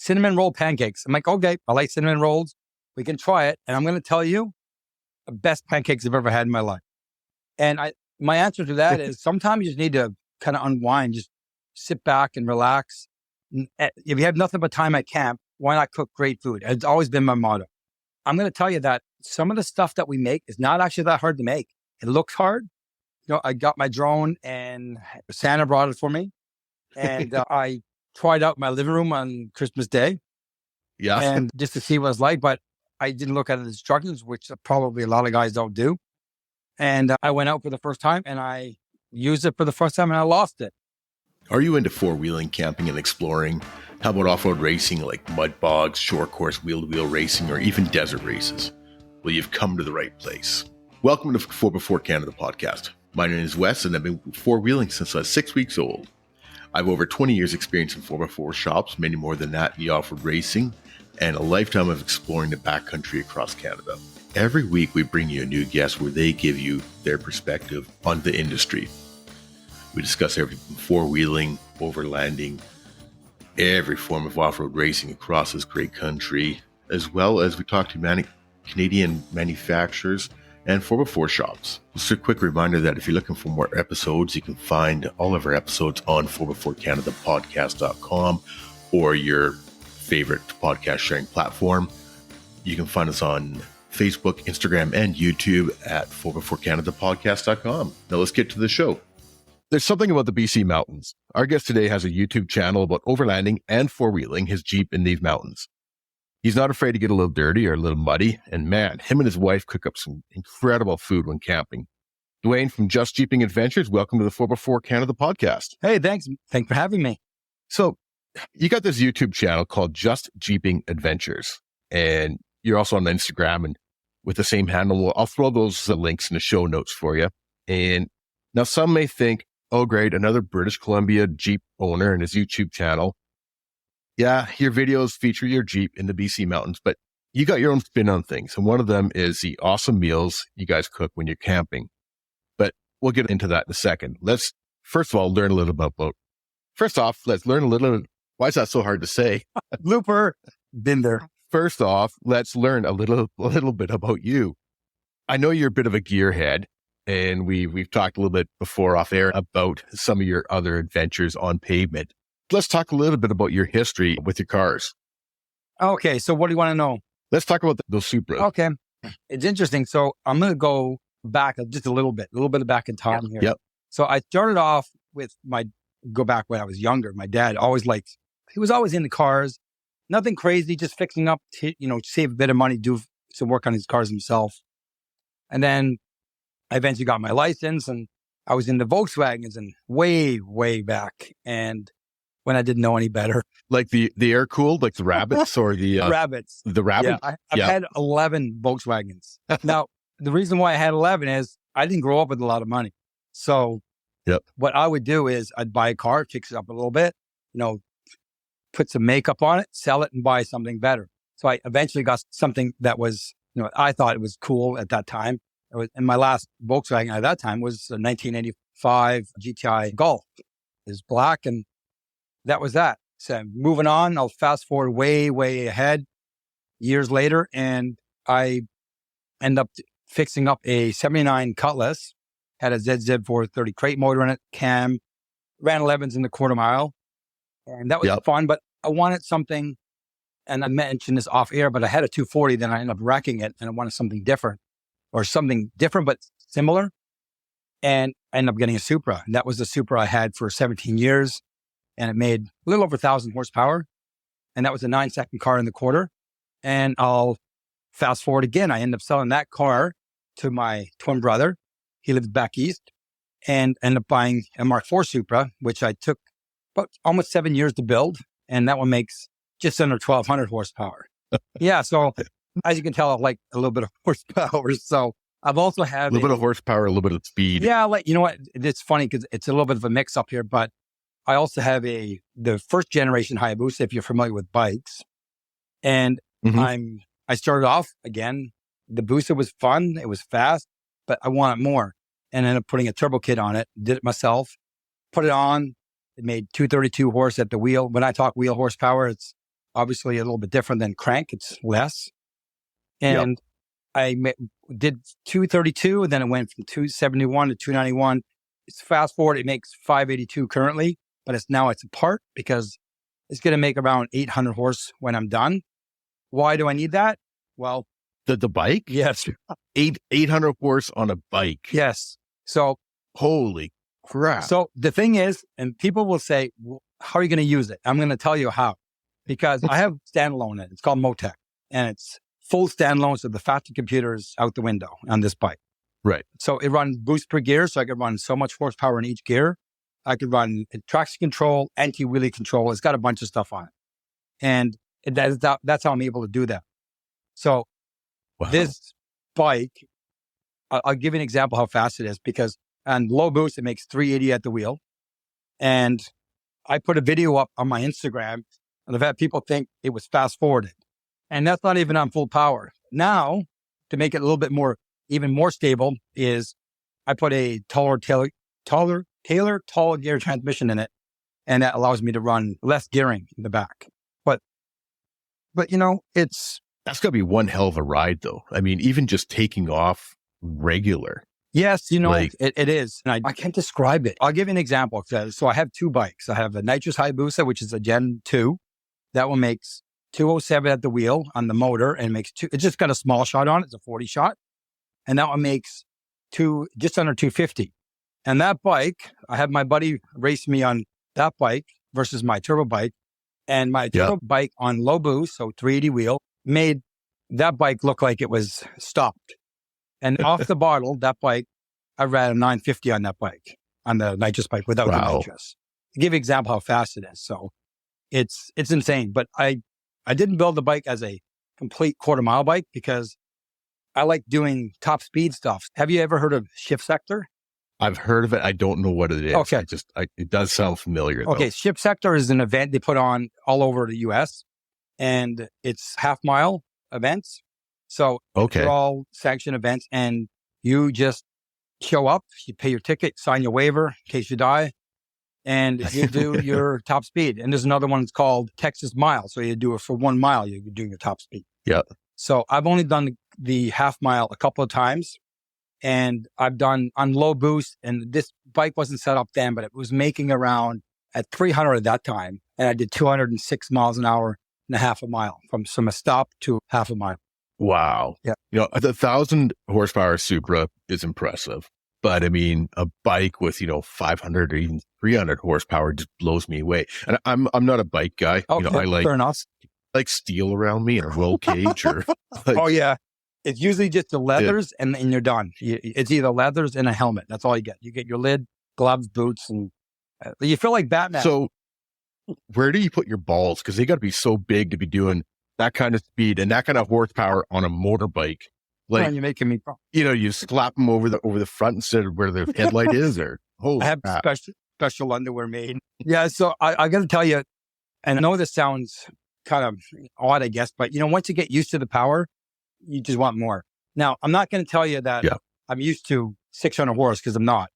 cinnamon roll pancakes. I'm like, okay, I like cinnamon rolls. We can try it. And I'm going to tell you the best pancakes I've ever had in my life. And my answer to that is sometimes you just need to kind of unwind, just sit back and relax. If you have nothing but time at camp, why not cook great food? It's always been my motto. I'm going to tell you that some of the stuff that we make is not actually that hard to make. It looks hard. I got my drone and Santa brought it for me. And I tried out my living room on Christmas Day. Yeah. And just to see what it's like, but I didn't look at the instructions, which probably a lot of guys don't do. And I went out for the first time and I used it for the first time and I lost it. Are you into four-wheeling, camping, and exploring? How about off-road racing like mud bogs, short course wheel-to-wheel racing, or even desert races? Well, you've come to the right place. Welcome to 4x4 Canada podcast. My name is Wes, and I've been four-wheeling since I was 6 weeks old. I have over 20 years experience in 4x4 shops, many more than that in the off-road racing, and a lifetime of exploring the backcountry across Canada. Every week, we bring you a new guest where they give you their perspective on the industry. We discuss everything from four-wheeling, overlanding, every form of off-road racing across this great country, as well as we talk to Canadian manufacturers and 4x4 shops. Just a quick reminder that if you're looking for more episodes, you can find all of our episodes on 4x4canadapodcast.com or your favorite podcast sharing platform. You can find us on Facebook, Instagram, and YouTube at 4x4canadapodcast.com. Now let's get to the show. There's something about the BC mountains. Our guest today has a YouTube channel about overlanding and four-wheeling his Jeep in these mountains. He's not afraid to get a little dirty or a little muddy, and man, him and his wife cook up some incredible food when camping. Duanne from Just Jeeping Adventures, welcome to the 4x4 Canada podcast. Hey, thanks. Thanks for having me. So you got this YouTube channel called Just Jeeping Adventures, and you're also on Instagram and with the same handle. I'll throw those links in the show notes for you. And now some may think, oh, great, another British Columbia Jeep owner and his YouTube channel. Yeah, your videos feature your Jeep in the BC mountains, but you got your own spin on things. And one of them is the awesome meals you guys cook when you're camping. But we'll get into that in a second. Let's, first of all, learn a little about, first off, let's learn a little, why is that so hard to say? Looper, been there. First off, let's learn a little bit about you. I know you're a bit of a gearhead. And we've talked a little bit before off air about some of your other adventures on pavement. Let's talk a little bit about your history with your cars. Okay, so what do you want to know? Let's talk about those Supras. Okay, it's interesting. So I'm going to go back just a little bit back in time here. Yep. So I started off with go back when I was younger. My dad he was always into cars. Nothing crazy, just fixing up to, save a bit of money, do some work on his cars himself. And then I eventually got my license and I was into Volkswagens and way, way back. And when I didn't know any better. Like the air cooled, like the rabbits or the rabbits. The rabbit? Yeah, I've had 11 Volkswagens. Now, the reason why I had 11 is I didn't grow up with a lot of money. So what I would do is I'd buy a car, fix it up a little bit, put some makeup on it, sell it and buy something better. So I eventually got something that was, I thought it was cool at that time. And my last Volkswagen at that time was a 1985 GTI Golf. It was black, and that was that. So moving on, I'll fast forward way, way ahead, years later, and I end up fixing up a 79 Cutlass, had a ZZ430 crate motor in it, cam, ran 11s in the quarter mile, and that was fun, but I wanted something, and I mentioned this off air, but I had a 240, then I ended up wrecking it, and I wanted something different. Or something different, but similar. And I ended up getting a Supra. And that was the Supra I had for 17 years. And it made a little over 1,000 horsepower. And that was a 9-second car in the quarter. And I'll fast forward again. I ended up selling that car to my twin brother. He lives back east. And ended up buying a Mark IV Supra, which I took about almost 7 years to build. And that one makes just under 1,200 horsepower. Yeah, so as you can tell, I like a little bit of horsepower. So I've also had a little bit of horsepower, a little bit of speed. Yeah, you know what? It's funny because it's a little bit of a mix up here, but I also have the first generation Hayabusa, if you're familiar with bikes. And I started off again. The Busa was fun. It was fast, but I wanted more. And ended up putting a turbo kit on it, did it myself, put it on. It made 232 horse at the wheel. When I talk wheel horsepower, it's obviously a little bit different than crank. It's less. And I did 232, and then it went from 271 to 291. It's fast forward, it makes 582 currently, but it's a part because it's going to make around 800 horse when I'm done. Why do I need that? Well, the bike? Yes. 800 horse on a bike. Yes. So holy crap. So the thing is, and people will say, well, how are you going to use it? I'm going to tell you how, because I have standalone in it. It's called Motec, and it's full standalone. So the factory computer is out the window on this bike. Right. So it runs boost per gear. So I could run so much horsepower in each gear. I could run traction control, anti-wheelie control. It's got a bunch of stuff on it. And that's how I'm able to do that. So this bike, I'll give you an example how fast it is, because on low boost, it makes 380 at the wheel. And I put a video up on my Instagram, and I've had people think it was fast forwarded. And that's not even on full power. Now, to make it a little bit more, even more stable, is I put a taller tall gear transmission in it. And that allows me to run less gearing in the back. But that's got to be one hell of a ride, though. I mean, even just taking off regular. Yes, it is. And I can't describe it. I'll give you an example. So I have two bikes. I have a Nitrous Hayabusa, which is a Gen 2. That one makes 207 at the wheel on the motor, and it just got a small shot on it. It's a 40 shot. And that one makes just under 250. And that bike, I have my buddy race me on that bike versus my turbo bike. And my turbo bike on low boost, so 380 wheel, made that bike look like it was stopped. And off the bottle, that bike, I ran a 950 on that bike, on the nitrous bike without the nitrous. To give you an example how fast it is. So it's insane. But I didn't build the bike as a complete quarter-mile bike because I like doing top speed stuff. Have you ever heard of shift sector? I've heard of it. I don't know what it is. Okay. It does sound familiar, though. Okay. Shift sector is an event they put on all over the US, and it's half-mile events. So they're all sanctioned events, and you just show up, you pay your ticket, sign your waiver in case you die, and you do your top speed. And there's another one that's called Texas Mile. So you do it for 1 mile, you're doing your top speed. Yeah. So I've only done the half mile a couple of times, and I've done on low boost, and this bike wasn't set up then, but it was making around at 300 at that time. And I did 206 miles an hour and a half a mile from a stop to half a mile. Wow. Yeah. The 1,000 horsepower Supra is impressive. But I mean, a bike with, 500 or even 300 horsepower just blows me away. And I'm not a bike guy. Okay, I fair enough. like steel around me and a roll cage or. Oh, yeah. It's usually just the leathers and you're done. It's either leathers and a helmet. That's all you get. You get your lid, gloves, boots, and you feel like Batman. So where do you put your balls? Because they got to be so big to be doing that kind of speed and that kind of horsepower on a motorbike. Like, you're making me wrong. You slap them over the front instead of where the headlight is, or I have special underwear made. Yeah, so I got to tell you, and I know this sounds kind of odd, I guess, but once you get used to the power, you just want more. Now, I'm not going to tell you that I'm used to 600 horse because I'm not.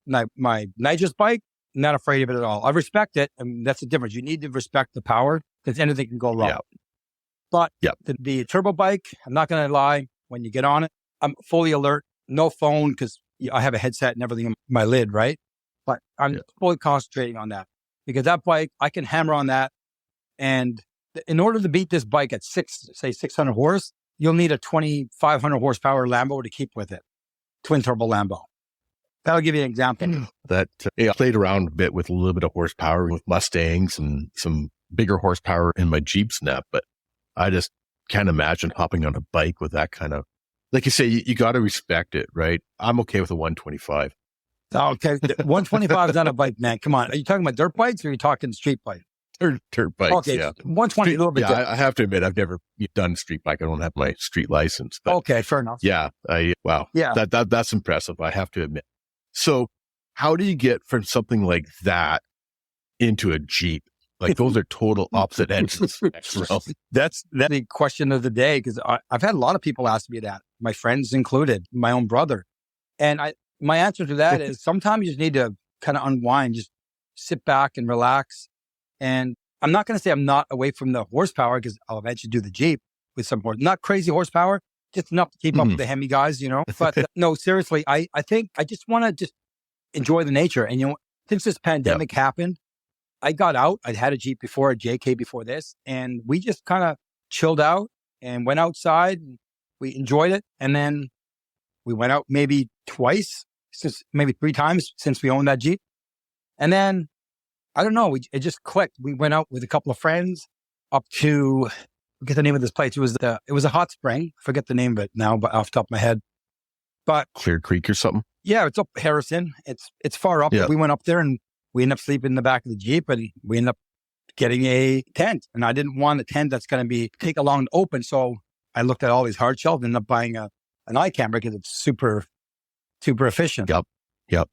My nitrous bike, not afraid of it at all. I respect it, and that's the difference. You need to respect the power because anything can go wrong. Yeah. But the turbo bike, I'm not going to lie. When you get on it, I'm fully alert, no phone because I have a headset and everything on my lid, right? But I'm fully concentrating on that because that bike, I can hammer on that. And in order to beat this bike at 600 horse, you'll need a 2,500 horsepower Lambo to keep with it. Twin turbo Lambo. That'll give you an example. I played around a bit with a little bit of horsepower with Mustangs and some bigger horsepower in my Jeep Snap, but I just can't imagine hopping on a bike with that kind of, like you say, you got to respect it, right? I'm okay with a 125. Okay. 125 is not a bike, man. Come on. Are you talking about dirt bikes or are you talking street bike? Dirt bikes, okay. Yeah. 120 a little bit different. I have to admit, I've never done street bike. I don't have my street license. But okay, fair enough. Yeah. Wow. Yeah. That's impressive, I have to admit. So how do you get from something like that into a Jeep? Like those are total opposite ends of the spectrum. That's the question of the day because I've had a lot of people ask me that, my friends included, my own brother. And my answer to that is sometimes you just need to kind of unwind, just sit back and relax. And I'm not going to say I'm not away from the horsepower because I'll eventually do the Jeep with some not crazy horsepower, just enough to keep up with the Hemi guys, But no, seriously, I think I just want to just enjoy the nature. And, since this pandemic happened, I got out. I'd had a Jeep before, a JK before this, and we just kind of chilled out and went outside. And we enjoyed it. And then we went out maybe maybe 3 times since we owned that Jeep. And then, I don't know, it just clicked. We went out with a couple of friends up to, I forget the name of this place. It was a hot spring. I forget the name of it now, but off the top of my head. But Clear Creek or something? Yeah, it's up Harrison. It's far up. Yeah. We went up there and we ended up sleeping in the back of the Jeep, and we ended up getting a tent. And I didn't want a tent that's going to take a long to open. So I looked at all these hard shells and ended up buying an iCamper because it's super, super efficient. Yep.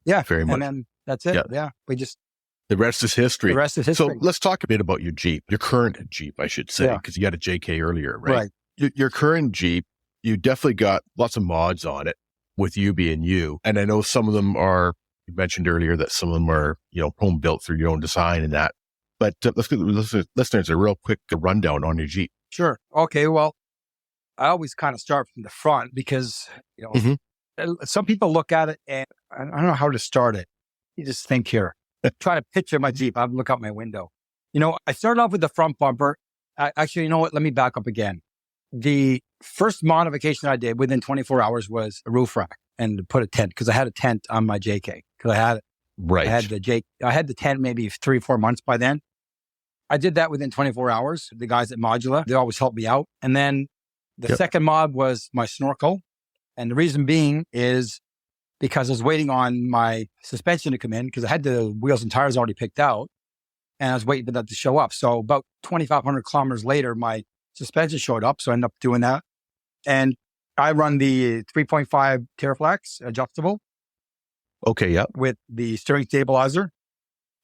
Yeah. Very much. And then that's it. Yeah. The rest is history. The rest is history. So let's talk a bit about your Jeep, your current Jeep, I should say, because you had a JK earlier, right? Your current Jeep, you definitely got lots of mods on it with you being you. And I know some of them are, you mentioned earlier that some of them are, home built through your own design and that. But let's give the listeners a real quick rundown on your Jeep. Sure. Okay. Well, I always kind of start from the front because, some people look at it and I don't know how to start it. You just think here. Try to picture my Jeep. I look out my window. I started off with the front bumper. Actually, you know what? Let me back up again. The first modification I did within 24 hours was a roof rack and to put a tent because I had a tent on my JK because I had the tent maybe 3 or 4 months by then. I did that within 24 hours. The guys at Modula, they always helped me out. And then the second mod was my snorkel. And the reason being is because I was waiting on my suspension to come in because I had the wheels and tires already picked out and I was waiting for that to show up. So about 2,500 kilometers later, my suspension showed up. So I ended up doing that. And I run the 3.5 Terraflex adjustable. Okay, yeah. With the steering stabilizer.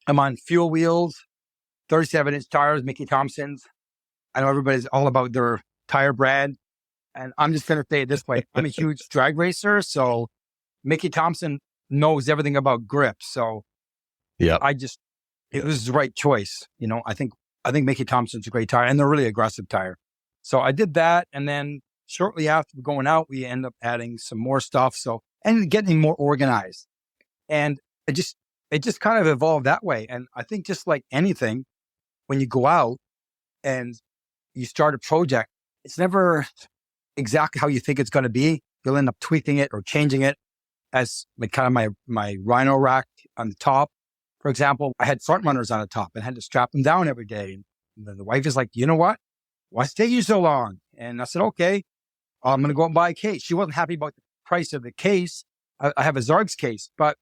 I'm on fuel wheels, 37-inch tires, Mickey Thompson's. I know everybody's all about their tire brand. And I'm just going to say it this way. I'm a huge drag racer. So Mickey Thompson knows everything about grip. So it was the right choice. I think Mickey Thompson's a great tire and they're really aggressive tire. So I did that. And then shortly after going out, we end up adding some more stuff. And getting more organized. And it just kind of evolved that way. And I think just like anything, when you go out and you start a project, it's never exactly how you think it's going to be. You'll end up tweaking it or changing it. As like kind of my Rhino rack on the top, for example, I had front runners on the top and had to strap them down every day. And then the wife is like, you know what? Why's it taking you so long? And I said, okay, I'm going to go and buy a case. She wasn't happy about the price of the case. I have a Zargs case, but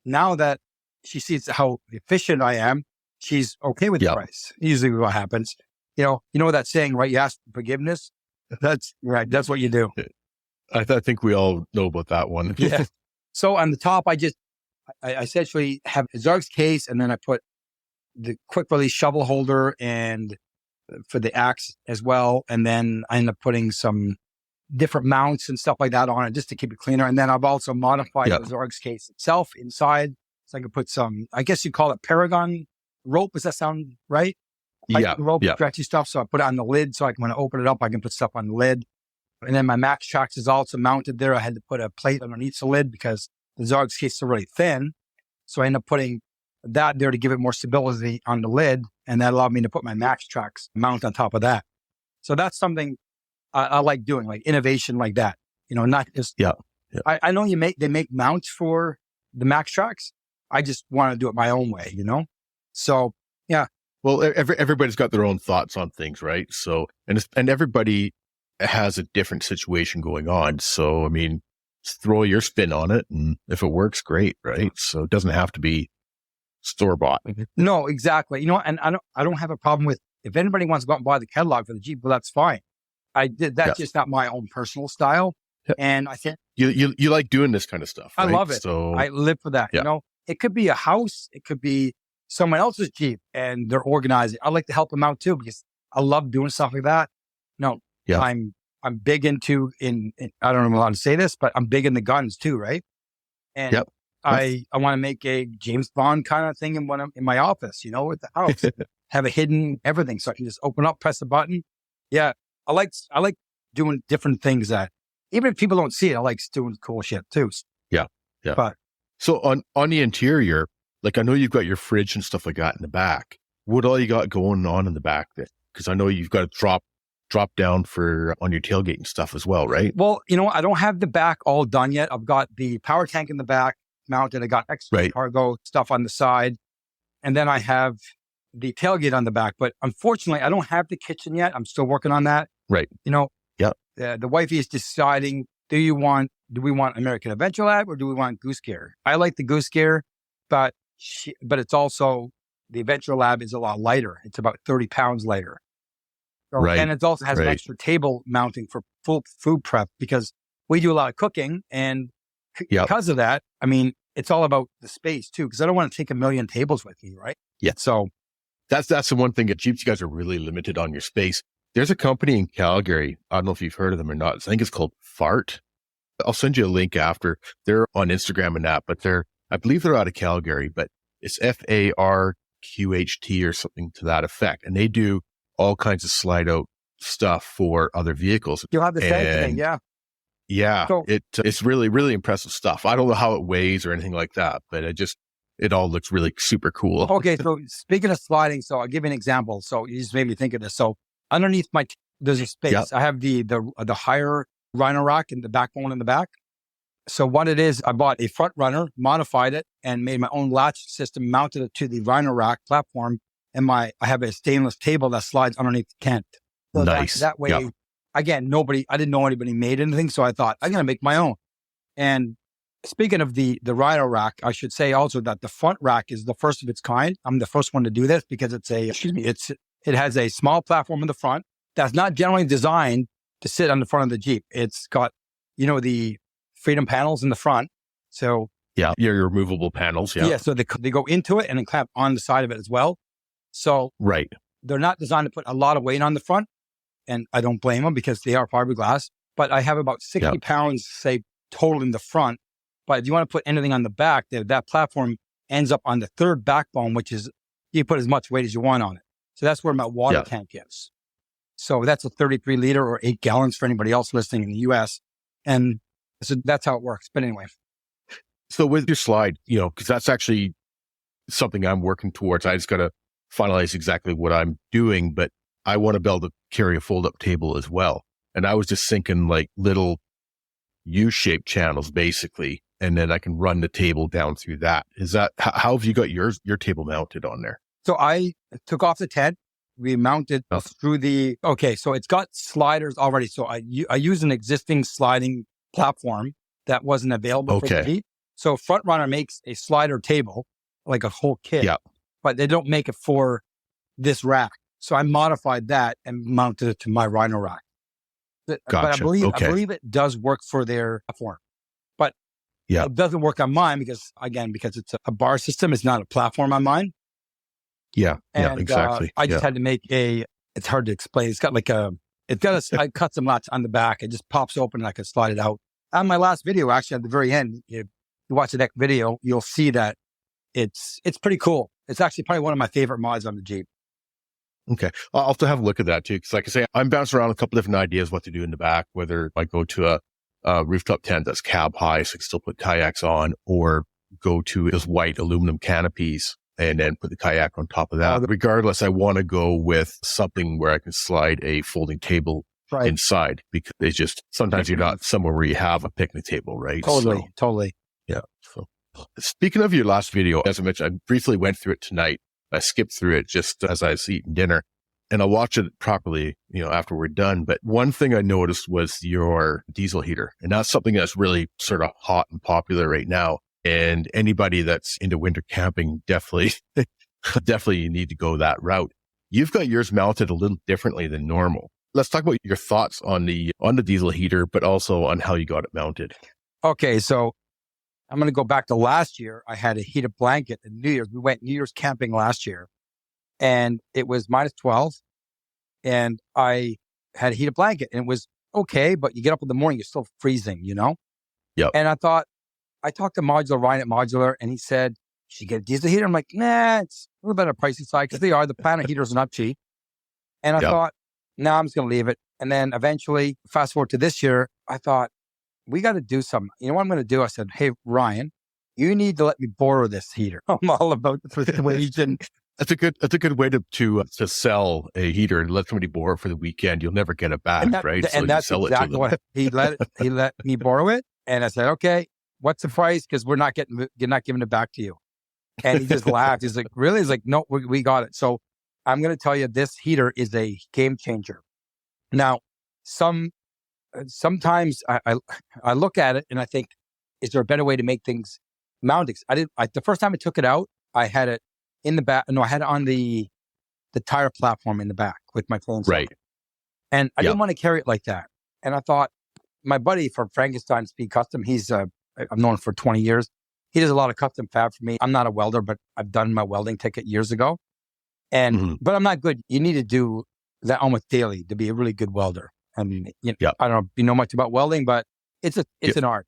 now that she sees how efficient I am, she's okay with the price. Usually what happens, you know that saying, right? You ask for forgiveness. That's right. That's what you do. I think we all know about that one. Yeah. So on the top, I essentially have a Zargs case, and then I put the quick release shovel holder and for the axe as well. And then I end up putting some different mounts and stuff like that on it just to keep it cleaner. And then I've also modified the Zargs case itself inside. So I can put some, I guess you call it Paragon rope. Does that sound right? Rope, stretchy stuff. So I put it on the lid. So when I open it up, I can put stuff on the lid. And then my Max Tracks is also mounted there. I had to put a plate underneath the lid because the Zargs case is really thin. So I ended up putting that there to give it more stability on the lid. And that allowed me to put my Max Tracks mount on top of that. So that's something I like doing, like innovation like that. Not just, I know they make mounts for the Max Tracks. I just want to do it my own way, So, yeah. Well, everybody's got their own thoughts on things, right? So, and everybody has a different situation going on. So, I mean, throw your spin on it, and if it works, great, right? So it doesn't have to be store-bought. No, exactly. And I don't have a problem with, if anybody wants to go out and buy the catalog for the Jeep, well, that's fine. That's just not my own personal style. Yeah. And I think you like doing this kind of stuff, right? I love it. So I live for that. It could be a house, it could be someone else's Jeep, and they're organizing. I like to help them out too because I love doing stuff like that. I'm big into I don't know how to say this, but I'm big in the guns too, right? And I want to make a James Bond kind of thing in my office, with the house. have a hidden everything. So I can just open up, press the button. Yeah. I like doing different things that even if people don't see it, I like doing cool shit too. Yeah. Yeah. But so on the interior, like I know you've got your fridge and stuff like that in the back. What all you got going on in the back there? Because I know you've got to drop down for on your tailgate and stuff as well, right? Well, I don't have the back all done yet. I've got the power tank in the back mounted. I got extra cargo stuff on the side. And then I have the tailgate on the back. But unfortunately, I don't have the kitchen yet. I'm still working on that. Right. The wifey is deciding, do we want American Adventure Lab or do we want Goose Gear? I like the Goose Gear, but it's also, the Adventure Lab is a lot lighter. It's about 30 pounds lighter. So, right. And it also has an extra table mounting for full food prep because we do a lot of cooking. And because of that, I mean, it's all about the space too, because I don't want to take a million tables with me, right? Yeah. So that's the one thing at Jeeps, you guys are really limited on your space. There's a company in Calgary. I don't know if you've heard of them or not. I think it's called Fart. I'll send you a link after. They're on Instagram and that, but I believe they're out of Calgary, but it's FARQHT or something to that effect. And they do all kinds of slide out stuff for other vehicles. You'll have the same thing, yeah. Yeah, so, it's really, really impressive stuff. I don't know how it weighs or anything like that, but it all looks really super cool. Okay, so speaking of sliding, so I'll give you an example. So you just made me think of this. So underneath there's a space. Yep. I have the higher Rhino rack and the backbone in the back. So what it is, I bought a front runner, modified it, and made my own latch system, mounted it to the Rhino rack platform, and I have a stainless table that slides underneath the tent. So nice. That way, again, I didn't know anybody made anything, so I thought, I'm going to make my own. And speaking of the Rhino rack, I should say also that the front rack is the first of its kind. I'm the first one to do this because it has a small platform in the front that's not generally designed to sit on the front of the Jeep. It's got, the Freedom panels in the front. So your removable panels. Yeah. Yeah. So they go into it and then clamp on the side of it as well. So they're not designed to put a lot of weight on the front. And I don't blame them because they are fiberglass, but I have about 60 pounds, say, total in the front. But if you want to put anything on the back, that platform ends up on the third backbone, which is, you put as much weight as you want on it. So that's where my water tank is. So that's a 33 liter or 8 gallons for anybody else listening in the US. And so that's how it works. But anyway. So with your slide, because that's actually something I'm working towards. I just got to finalize exactly what I'm doing, but I want to be able to carry a fold-up table as well. And I was just thinking like little U-shaped channels, basically, and then I can run the table down through that. Is that, how have you got your table mounted on there? So I took off the tent. We mounted through so it's got sliders already. So I use an existing sliding platform that wasn't available for the Jeep. So Front Runner makes a slider table, like a whole kit, but they don't make it for this rack. So I modified that and mounted it to my Rhino rack. But I believe it does work for their platform. But it doesn't work on mine because it's a bar system. It's not a platform on mine. Yeah, exactly. I just had to make it's hard to explain. It's got I cut some latch on the back. It just pops open and I can slide it out. On my last video, actually, at the very end, you watch the next video, you'll see that it's pretty cool. It's actually probably one of my favorite mods on the Jeep. Okay. I'll have to have a look at that too. Cause like I say, I'm bouncing around a couple different ideas what to do in the back, whether I go to a rooftop tent that's cab high, so I can still put kayaks on, or go to those white aluminum canopies and then put the kayak on top of that. Regardless, I want to go with something where I can slide a folding table inside, because it's just, sometimes you're not somewhere where you have a picnic table, right? Totally. Yeah. So speaking of your last video, as I mentioned, I briefly went through it tonight. I skipped through it just as I was eating dinner, and I'll watch it properly, after we're done. But one thing I noticed was your diesel heater, and that's something that's really sort of hot and popular right now. And anybody that's into winter camping definitely you need to go that route. You've got yours mounted a little differently than normal. Let's talk about your thoughts on the diesel heater, but also on how you got it mounted. Okay, so I'm going to go back to last year. I had a heated blanket at New Year's. We went New Year's camping last year, and it was minus 12, and I had a heated blanket, and it was okay, but you get up in the morning, you're still freezing, Yep. And I talked to Ryan at Modular, and he said, should get a diesel heater. I'm like, nah, it's a little bit on the pricey side because the Planet heaters are not cheap. And I thought, no, I'm just going to leave it. And then eventually, fast forward to this year, I thought, we got to do something. You know what I'm going to do? I said, hey, Ryan, you need to let me borrow this heater. I'm all about the persuasion. That's a good way to sell a heater and let somebody borrow it for the weekend. You'll never get it back, right? And that's exactly what he let me borrow it. And I said, okay, what's the price? Because you're not giving it back to you. And he just laughed. He's like, really? He's like, no, we got it. So I'm going to tell you, this heater is a game changer. Now, sometimes I look at it and I think, is there a better way to make things mounted? The first time I took it out, I had it in the back. No, I had it on the tire platform in the back with my phone. Right. And I didn't want to carry it like that. And I thought, my buddy from Frankenstein Speed Custom, I've known him for 20 years. He does a lot of custom fab for me. I'm not a welder, but I've done my welding ticket years ago. But I'm not good. You need to do that almost daily to be a really good welder. I mean, I don't know if you know much about welding, but it's an art,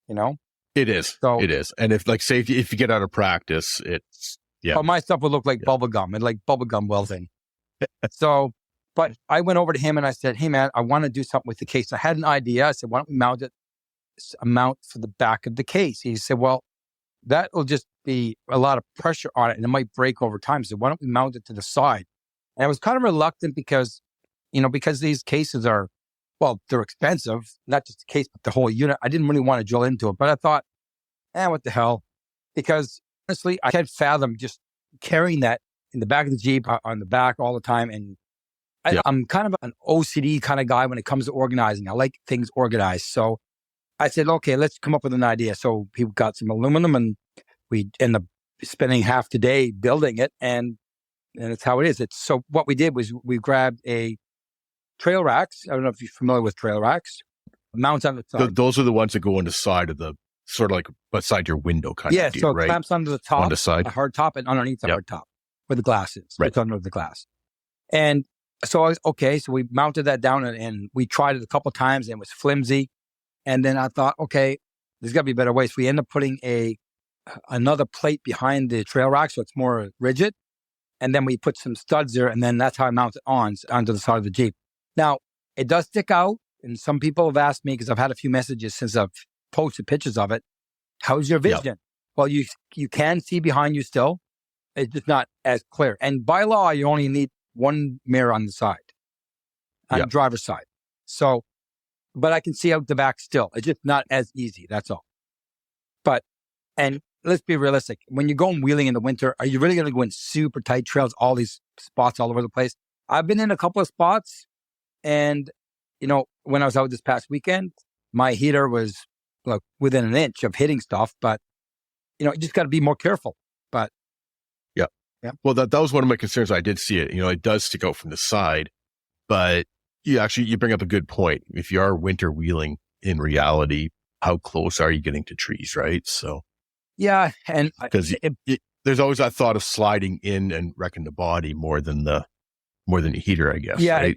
you know? It is. So, it is. And if you get out of practice, it's, But my stuff would look like bubble gum and like bubble gum welding. So, but I went over to him and I said, hey man, I want to do something with the case. I had an idea. I said, why don't we mount for the back of the case? He said, well, that will just be a lot of pressure on it and it might break over time. So why don't we mount it to the side? And I was kind of reluctant because these cases they're expensive, not just the case, but the whole unit. I didn't really want to drill into it, but I thought, what the hell? Because honestly, I can't fathom just carrying that in the back of the Jeep on the back all the time. And I'm kind of an OCD kind of guy when it comes to organizing. I like things organized. So I said, okay, let's come up with an idea. So we got some aluminum and we end up spending half the day building it. And it's how it is. So what we did was we grabbed a trail racks. I don't know if you're familiar with trail racks. Mounts on the side. Those are the ones that go on the side of the, sort of like beside your window kind of deal, so right? Clamps under the top, on the side, a hard top, and underneath the hard top where the glass is. Right. It's under the glass. And so so we mounted that down and we tried it a couple of times and it was flimsy. And then I thought, okay, there's got to be better ways. We end up putting another plate behind the trail rack so it's more rigid. And then we put some studs there, and then that's how I mount it onto the side of the Jeep. Now, it does stick out, and some people have asked me, because I've had a few messages since I've posted pictures of it, how's your vision? Well, you can see behind you still. It's just not as clear. And by law, you only need one mirror on the side, on the driver's side. So, but I can see out the back still. It's just not as easy, that's all. And let's be realistic. When you're going wheeling in the winter, are you really going to go in super tight trails, all these spots all over the place? I've been in a couple of spots and, when I was out this past weekend, my heater was like within an inch of hitting stuff, but, you just got to be more careful. But yeah. Well, that was one of my concerns. I did see it. It does stick out from the side, but you bring up a good point. If you are winter wheeling in reality, how close are you getting to trees, right? So. Yeah, and because there's always that thought of sliding in and wrecking the body more than the heater, I guess. Yeah, right?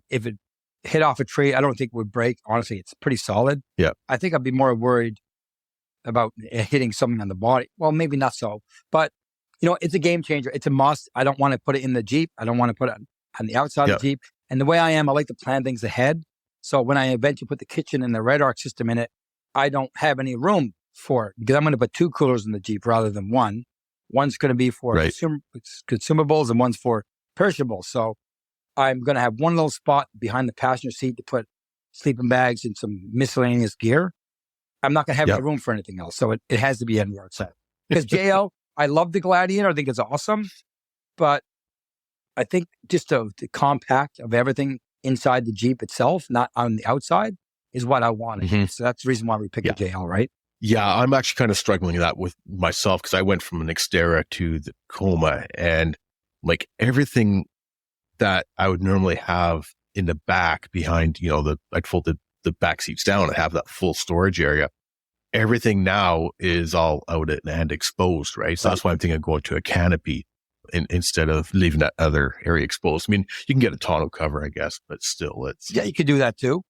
If it hit off a tree, I don't think it would break. Honestly, it's pretty solid. Yeah, I think I'd be more worried about hitting something on the body. Well, maybe not so, but it's a game changer. It's a must. I don't want to put it in the Jeep. I don't want to put it on the outside of the Jeep. And the way I am, I like to plan things ahead. So when I eventually put the kitchen and the red arc system in it, I don't have any room for it because I'm going to put two coolers in the Jeep rather than one. One's going to be for consumables and one's for perishables. So I'm going to have one little spot behind the passenger seat to put sleeping bags and some miscellaneous gear. I'm not going to have any room for anything else. So it has to be anywhere outside. Because JL, I love the Gladiator. I think it's awesome. But I think just the compact of everything inside the Jeep itself, not on the outside, is what I wanted. Mm-hmm. So that's the reason why we picked the JL, right? Yeah, I'm actually kind of struggling that with myself because I went from an Xterra to the Tacoma, and like everything that I would normally have in the back behind, I'd fold the back seats down and have that full storage area. Everything now is all out and exposed, right? So that's why I'm thinking of going to a canopy instead of leaving that other area exposed. I mean, you can get a tonneau cover, I guess, but still, it's you could do that too.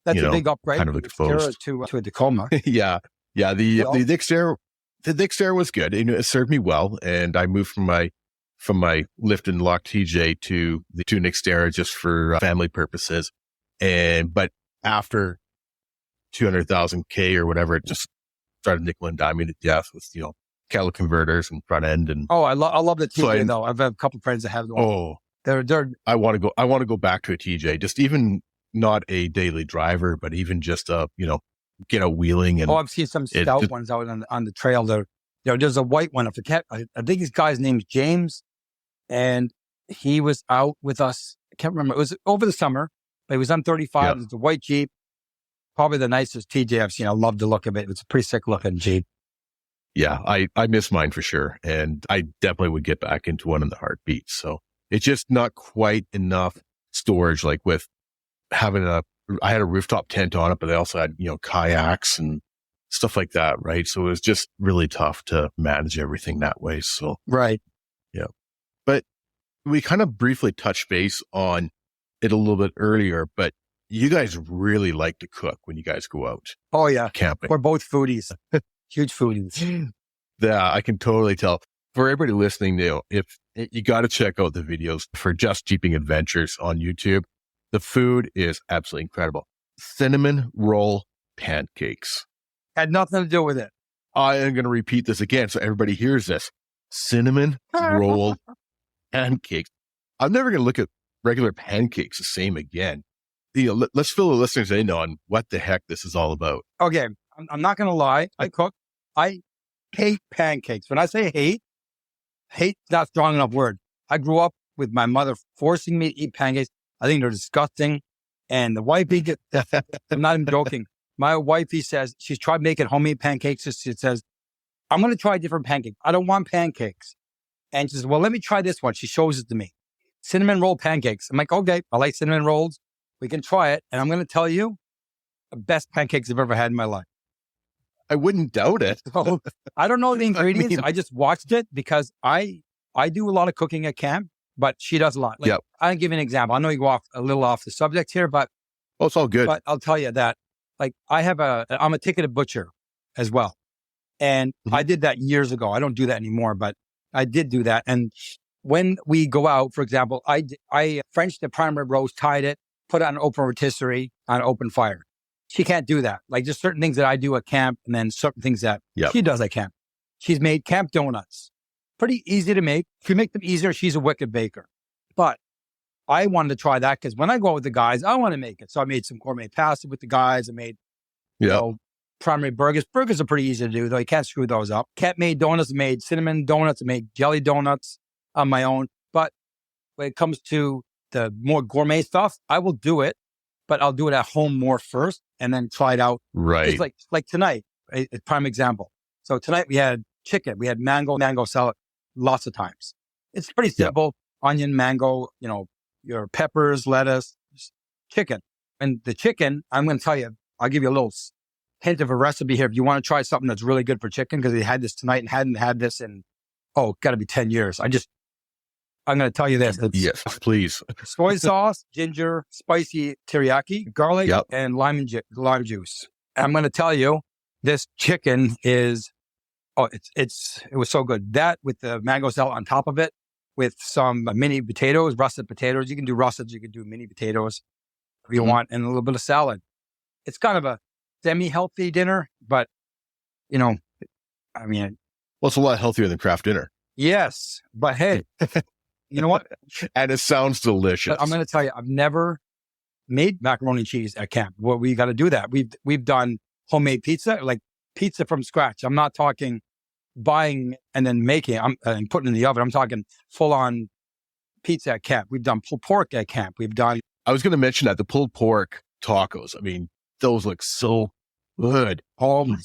That's a big upgrade kind of exposed to a Tacoma. Yeah. The Xterra, the Xterra was good. It served me well. And I moved from my lift and lock TJ to the Xterra just for family purposes. But after 200,000 K or whatever, it just started nickel and diming to death with, kettle converters and front end. And I love the TJ though. I've had a couple of friends that have them. Oh, I want to go back to a TJ, just even not a daily driver, but even just get out wheeling. And I've seen some stout ones out on the trail there. There's a white one. I think this guy's name's James, and he was out with us. I can't remember. It was over the summer, but he was on 35. Yeah. It's a white Jeep. Probably the nicest TJ I've seen. I love the look of it. It's a pretty sick looking Jeep. Yeah, I miss mine for sure. And I definitely would get back into one in the heartbeat. So it's just not quite enough storage, like with having I had a rooftop tent on it, but I also had, kayaks and stuff like that. Right. So it was just really tough to manage everything that way. So, right. Yeah. But we kind of briefly touched base on it a little bit earlier, but you guys really like to cook when you guys go out. Oh yeah. Camping. We're both foodies. Huge foodies. Yeah, I can totally tell. For everybody listening, if you got to check out the videos for Just Jeeping Adventures on YouTube. The food is absolutely incredible. Cinnamon roll pancakes. Had nothing to do with it. I am going to repeat this again so everybody hears this. Cinnamon roll pancakes. I'm never going to look at regular pancakes the same again. Let's fill the listeners in on what the heck this is all about. Okay, I'm not going to lie. I cook. I hate pancakes. When I say hate not strong enough word. I grew up with my mother forcing me to eat pancakes. I think they're disgusting. And the wifey, I'm not even joking. My wifey says she's tried making homemade pancakes. She says, I'm going to try a different pancake. I don't want pancakes. And she says, well, let me try this one. She shows it to me. Cinnamon roll pancakes. I'm like, okay, I like cinnamon rolls. We can try it. And I'm going to tell you the best pancakes I've ever had in my life. I wouldn't doubt it. So, I don't know the ingredients. I just watched it because I do a lot of cooking at camp, but she does a lot. Like, I'll give you an example. I know you go a little off the subject here, but it's all good. But I'll tell you that, like, I'm a ticketed butcher as well. And I did that years ago. I don't do that anymore, but I did do that. And when we go out, for example, I Frenched the prime rib roast, tied it, put it on an open rotisserie on an open fire. She can't do that. Like, just certain things that I do at camp and then certain things that she does at camp. She's made camp donuts. Pretty easy to make. If you make them easier, she's a wicked baker. But I wanted to try that because when I go out with the guys, I want to make it. So I made some gourmet pasta with the guys. I made primary burgers. Burgers are pretty easy to do, though. You can't screw those up. Kat made donuts, made cinnamon donuts, made jelly donuts on my own. But when it comes to the more gourmet stuff, I will do it, but I'll do it at home more first and then try it out. Right. It's like tonight, a prime example. So tonight we had chicken. We had mango salad lots of times. It's pretty simple. Onion, mango, your peppers, lettuce, chicken. And the chicken, I'm going to tell you, I'll give you a little hint of a recipe here. If you want to try something that's really good for chicken, because they had this tonight and hadn't had this in, got to be 10 years. I'm going to tell you this. Yes, please. Soy sauce, ginger, spicy teriyaki, garlic, and lime juice. I'm going to tell you, this chicken is, it was so good. That with the mango salad on top of it, with some mini potatoes, russet potatoes. You can do russets, you can do mini potatoes if you want, and a little bit of salad. It's kind of a semi-healthy dinner, but, it's a lot healthier than craft dinner. Yes, but hey, you know what? And it sounds delicious. But I'm going to tell you, I've never made macaroni and cheese at camp. Well, we got to do that. We've done homemade pizza, like pizza from scratch. I'm not talking buying and then making and putting in the oven. I'm talking full on pizza at camp. We've done pulled pork at camp. I was going to mention that the pulled pork tacos. I mean, those look so good.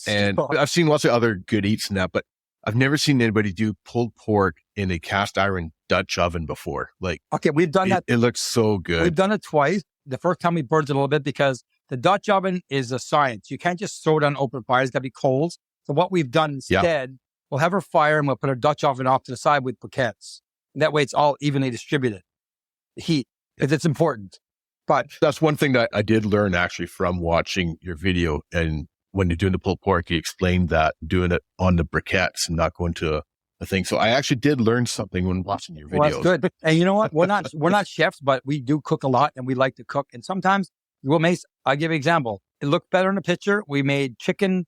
And I've seen lots of other good eats in that, but I've never seen anybody do pulled pork in a cast iron Dutch oven before. Like, okay, we've done that. It looks so good. We've done it twice. The first time we burned it a little bit because the Dutch oven is a science. You can't just throw it on open fire. It's got to be cold. So what we've done instead, we'll have our fire and we'll put our Dutch oven off to the side with briquettes. That way it's all evenly distributed. The heat, because it's important. But that's one thing that I did learn actually from watching your video and when you're doing the pulled pork, you explained that doing it on the briquettes and not going to a thing. So I actually did learn something when watching your videos. Well, that's good. And you know what? We're not chefs, but we do cook a lot and we like to cook. And sometimes I'll give you an example. It looked better in the picture. We made chicken.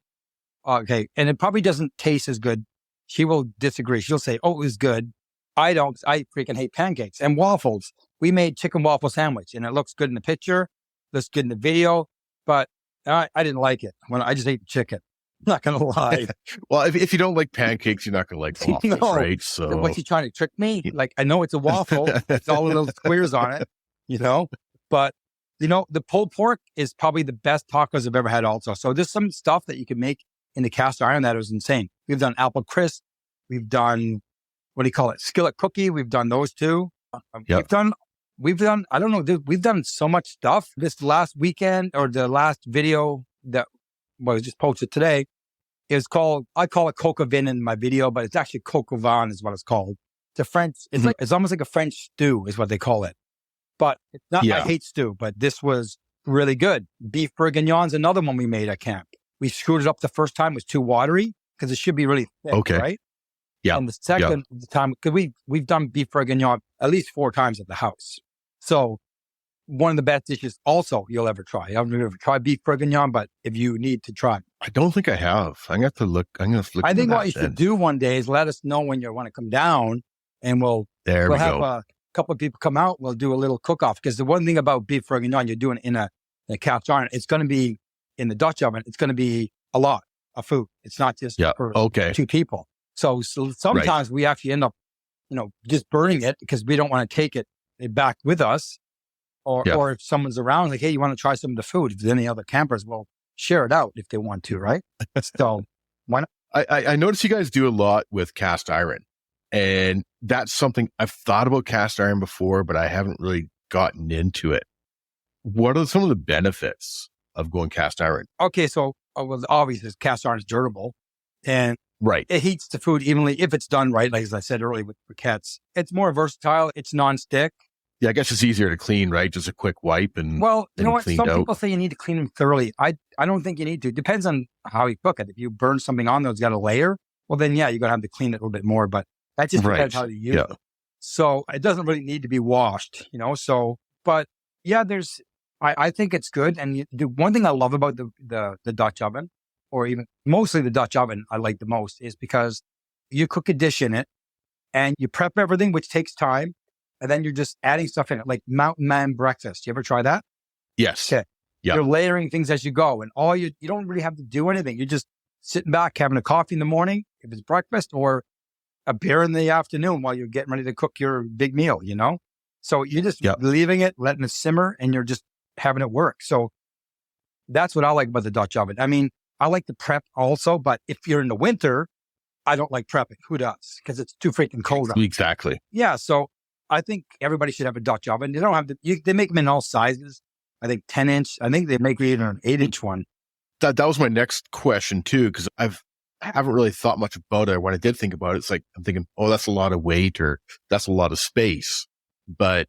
Okay. And it probably doesn't taste as good. She will disagree. She'll say, oh, it was good. I don't. I freaking hate pancakes and waffles. We made chicken waffle sandwich and it looks good in the picture. Looks good in the video, but I didn't like it when I just ate chicken. I'm not going to lie. Well, if you don't like pancakes, you're not going to like waffles, No. right? So what's he trying to trick me? Like, I know it's a waffle. It's all the little squares on it, but the pulled pork is probably the best tacos I've ever had also. So there's some stuff that you can make in the cast iron that is insane. We've done apple crisp. We've done, what do you call it? Skillet cookie. We've done those too. Yep. We've done, I don't know, we've done so much stuff. This last weekend or the last video that was just posted today is called, I call it coq au vin in my video, but it's actually coq au vin is what it's called. It's a French, it's almost like a French stew is what they call it. But it's not, I hate stew, but this was really good. Beef bourguignon's another one we made at camp. We screwed it up the first time, it was too watery because it should be really thick, right? Yeah. And the second time, because we've done beef bourguignon at least 4 times at the house. So one of the best dishes also you'll ever try. I haven't ever tried beef bourguignon, but if you need to try. I don't think I have. I'm going to have to look. I think what you should do one day is let us know when you want to come down and we'll have a couple of people come out. We'll do a little cook-off because the one thing about beef bourguignon, you're doing it in a cast iron. It's going to be in the Dutch oven. It's going to be a lot of food. It's not just for 2 people. So sometimes we actually end up, just burning it because we don't want to take it back with us. Or if someone's around, like, hey, you want to try some of the food? If there's any other campers, we'll share it out if they want to, right? So why not? I notice you guys do a lot with cast iron. And that's something I've thought about cast iron before, but I haven't really gotten into it. What are some of the benefits of going cast iron? Okay, so obviously cast iron is durable. And it heats the food evenly if it's done right, like as I said earlier with briquettes. It's more versatile. It's non-stick. Yeah, I guess it's easier to clean, right? Just a quick wipe and well, you know what? Some out. People say you need to clean them thoroughly. I don't think you need to. It depends on how you cook it. If you burn something on that's got a layer, well then you're gonna have to clean it a little bit more. But that just depends how you use it. So it doesn't really need to be washed, So, but I think it's good. And the one thing I love about the Dutch oven, or even mostly the Dutch oven, I like the most is because you cook a dish in it and you prep everything, which takes time. And then you're just adding stuff in it, like Mountain Man breakfast. You ever try that? Yes. Okay. Yeah. You're layering things as you go. And you don't really have to do anything. You're just sitting back, having a coffee in the morning, if it's breakfast, or a beer in the afternoon while you're getting ready to cook your big meal, So you're just leaving it, letting it simmer, and you're just having it work. So that's what I like about the Dutch oven. I mean, I like the prep also, but if you're in the winter, I don't like prepping. Who does? Because it's too freaking cold out. Exactly. Yeah. So I think everybody should have a Dutch oven. They don't have they make them in all sizes. I think 10-inch. I think they make even an 8-inch one. That was my next question too, because I haven't really thought much about it. When I did think about it, it's like, I'm thinking, oh, that's a lot of weight or that's a lot of space. But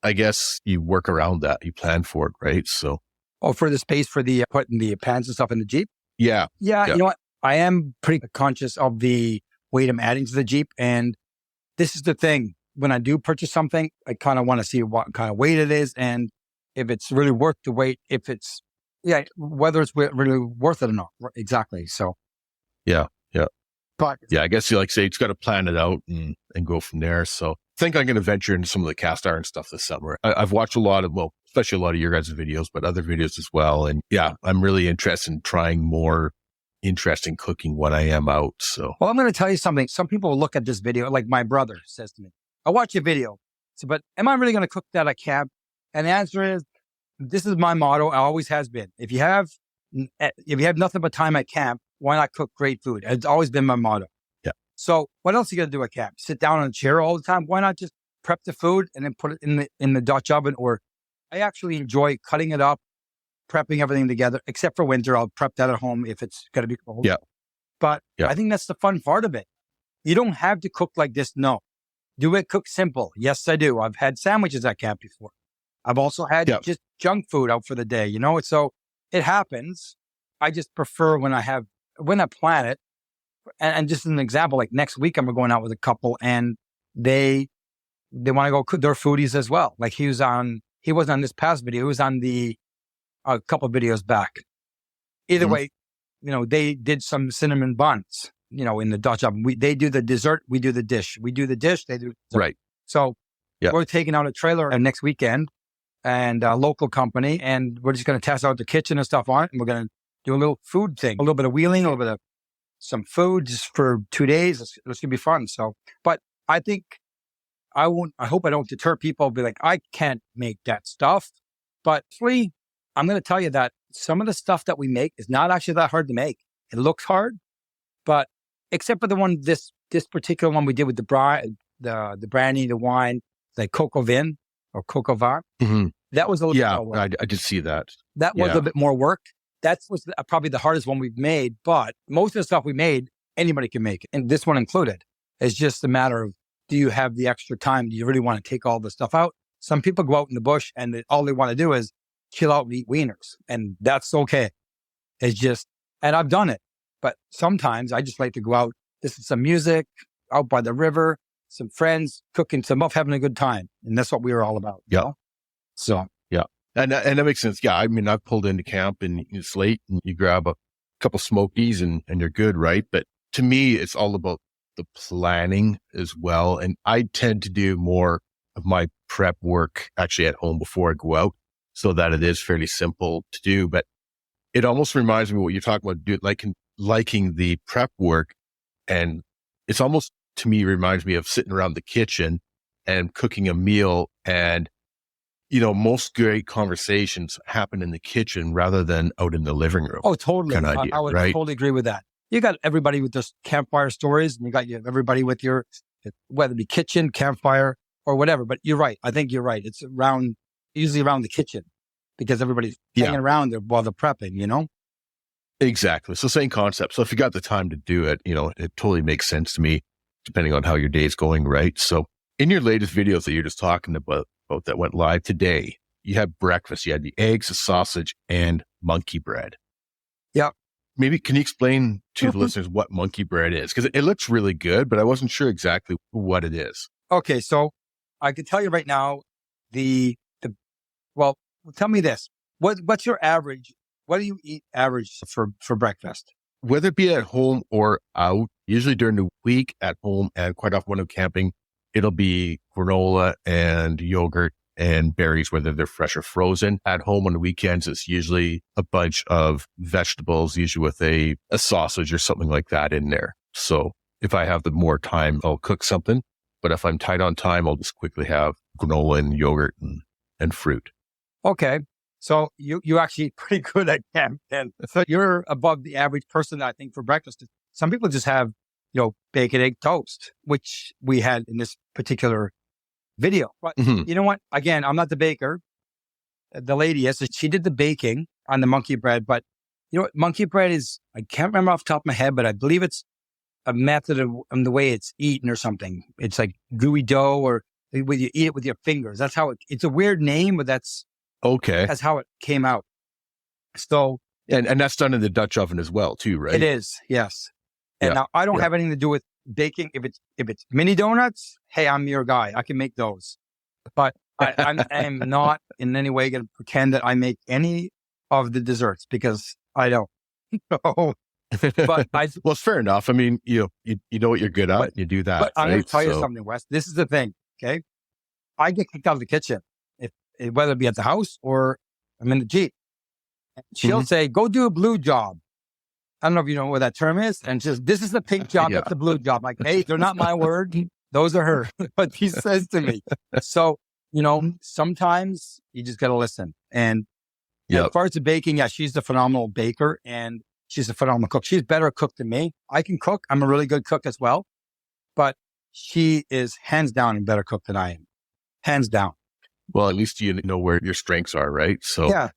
I guess you work around that. You plan for it, right? So. Oh, for the space for the putting the pans and stuff in the Jeep? Yeah. Yeah. You know what? I am pretty conscious of the weight I'm adding to the Jeep. And this is the thing. When I do purchase something, I kind of want to see what kind of weight it is and if it's really worth the weight, whether it's really worth it or not. Exactly. So. Yeah. But I guess you say it's got to plan it out and go from there. So I think I'm going to venture into some of the cast iron stuff this summer. I've watched especially a lot of your guys' videos, but other videos as well. And I'm really interested in trying more interesting cooking when I am out. So. Well, I'm going to tell you something. Some people will look at this video, like my brother says to me, I watch your video. So, but am I really going to cook that at camp? And the answer is, this is my motto. It always has been. If you have nothing but time at camp, why not cook great food? It's always been my motto. Yeah. So what else are you going to do at camp? Sit down on a chair all the time? Why not just prep the food and then put it in the Dutch oven? Or I actually enjoy cutting it up, prepping everything together, except for winter. I'll prep that at home if it's going to be cold. Yeah. But I think that's the fun part of it. You don't have to cook like this. No. Do it cook simple? Yes, I do. I've had sandwiches at camp before. I've also had just junk food out for the day, So it happens. I just prefer when I plan it. And just an example, like next week, I'm going out with a couple and they want to go cook. They're foodies as well. Like he wasn't on this past video. He was on a couple of videos back. Either way, they did some cinnamon buns, in the Dutch oven. They do the dessert. We do the dish. We do the dish. They do dessert. Right. So we're taking out a trailer next weekend and a local company, and we're just going to test out the kitchen and stuff on it. And we're going to do a little food thing, a little bit of wheeling, a little bit of some food just for 2 days. It's going to be fun. So, but I think I hope I don't deter people. Be like, I can't make that stuff. But actually, I'm going to tell you that some of the stuff that we make is not actually that hard to make. It looks hard, but except for the one, this particular one we did with the brandy, the wine, the coco vin or coco vin. Mm-hmm. That was a little bit more work. I did see that. That was a bit more work. That was probably the hardest one we've made, but most of the stuff we made, anybody can make it. And this one included. It's just a matter of, do you have the extra time? Do you really want to take all the stuff out? Some people go out in the bush and all they want to do is chill out and eat wieners. And that's okay. It's just, and I've done it, but sometimes I just like to go out, listen to some music, out by the river, some friends, cooking some up, having a good time. And that's what we were all about. Yeah. You know? So. Yeah. And that makes sense. Yeah. I mean, I've pulled into camp and it's late and you grab a couple smokies and you're good, right? But to me, it's all about the planning as well. And I tend to do more of my prep work actually at home before I go out so that it is fairly simple to do. But it almost reminds me of what you're talking about, liking the prep work. And it's almost, to me, reminds me of sitting around the kitchen and cooking a meal. And, most great conversations happen in the kitchen rather than out in the living room. Oh, totally. Idea, I would right? totally agree with that. You got everybody with their campfire stories and you got everybody with your, whether it be kitchen, campfire, or whatever. But you're right. I think you're right. It's usually around the kitchen because everybody's hanging around there while they're prepping, Exactly. So same concept. So if you got the time to do it, it totally makes sense to me, depending on how your day is going, right? So in your latest videos that you're just talking about that went live today, you had breakfast. You had the eggs, the sausage, and monkey bread. Yeah. Maybe can you explain to the listeners what monkey bread is? Because it looks really good, but I wasn't sure exactly what it is. Okay. So I can tell you right now, well, tell me this. What's your average? What do you eat average for breakfast? Whether it be at home or out, usually during the week at home and quite often when I'm camping, it'll be granola and yogurt and berries, whether they're fresh or frozen. At home on the weekends, it's usually a bunch of vegetables, usually with a sausage or something like that in there. So if I have the more time, I'll cook something. But if I'm tight on time, I'll just quickly have granola and yogurt and fruit. Okay. So you actually pretty good at camp. And so you're above the average person, I think, for breakfast. Some people just have, bacon, egg, toast, which we had in this particular video. But you know what? Again, I'm not the baker. The lady is. She did the baking on the monkey bread. But you know what? Monkey bread is, I can't remember off the top of my head, but I believe it's a method of the way it's eaten or something. It's like gooey dough or you eat it with your fingers. That's how it's a weird name, but that's okay. That's how it came out. So, and that's done in the Dutch oven as well, too, right? It is, yes. And now I don't have anything to do with baking. If it's mini donuts, hey, I'm your guy. I can make those. But I am not in any way going to pretend that I make any of the desserts because I don't. But well, it's fair enough. I mean, you know what you're good at. You do that. But I'm going to tell you something, Wes. This is the thing. Okay, I get kicked out of the kitchen whether it be at the house or I'm in the Jeep. She'll say, "Go do a blue job." I don't know if you know what that term is. And this is the pink job, that's the blue job. Like, hey, they're not my word. Those are her. But she says to me. So, sometimes you just got to listen. And as far as the baking, she's a phenomenal baker and she's a phenomenal cook. She's better cook than me. I can cook. I'm a really good cook as well. But she is hands down a better cook than I am. Hands down. Well, at least you know where your strengths are, right? So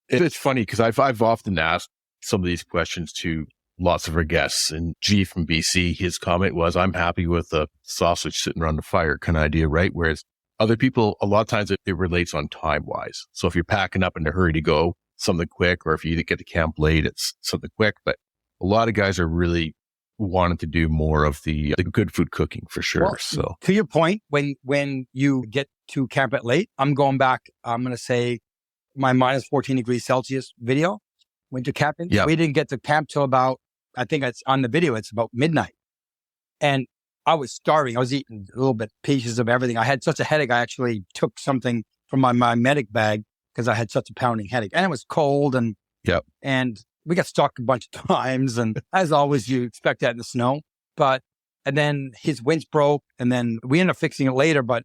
it's funny because I've often asked some of these questions to lots of our guests. And G from BC, his comment was, I'm happy with the sausage sitting around the fire kind of idea, right? Whereas other people, a lot of times it relates on time wise. So if you're packing up in a hurry to go, something quick, or if you get to camp late, it's something quick. But a lot of guys are really wanting to do more of the good food cooking for sure. Well, so to your point, when you get to camp at late, I'm going back, I'm going to say my minus 14 degrees Celsius video, winter camping. Yeah. We didn't get to camp till about, I think it's on the video, it's about midnight. And I was starving. I was eating a little bit pieces of everything. I had such a headache. I actually took something from my medic bag because I had such a pounding headache, and it was cold, and we got stuck a bunch of times. And as always, you expect that in the snow. And then his winch broke, and then we ended up fixing it later. But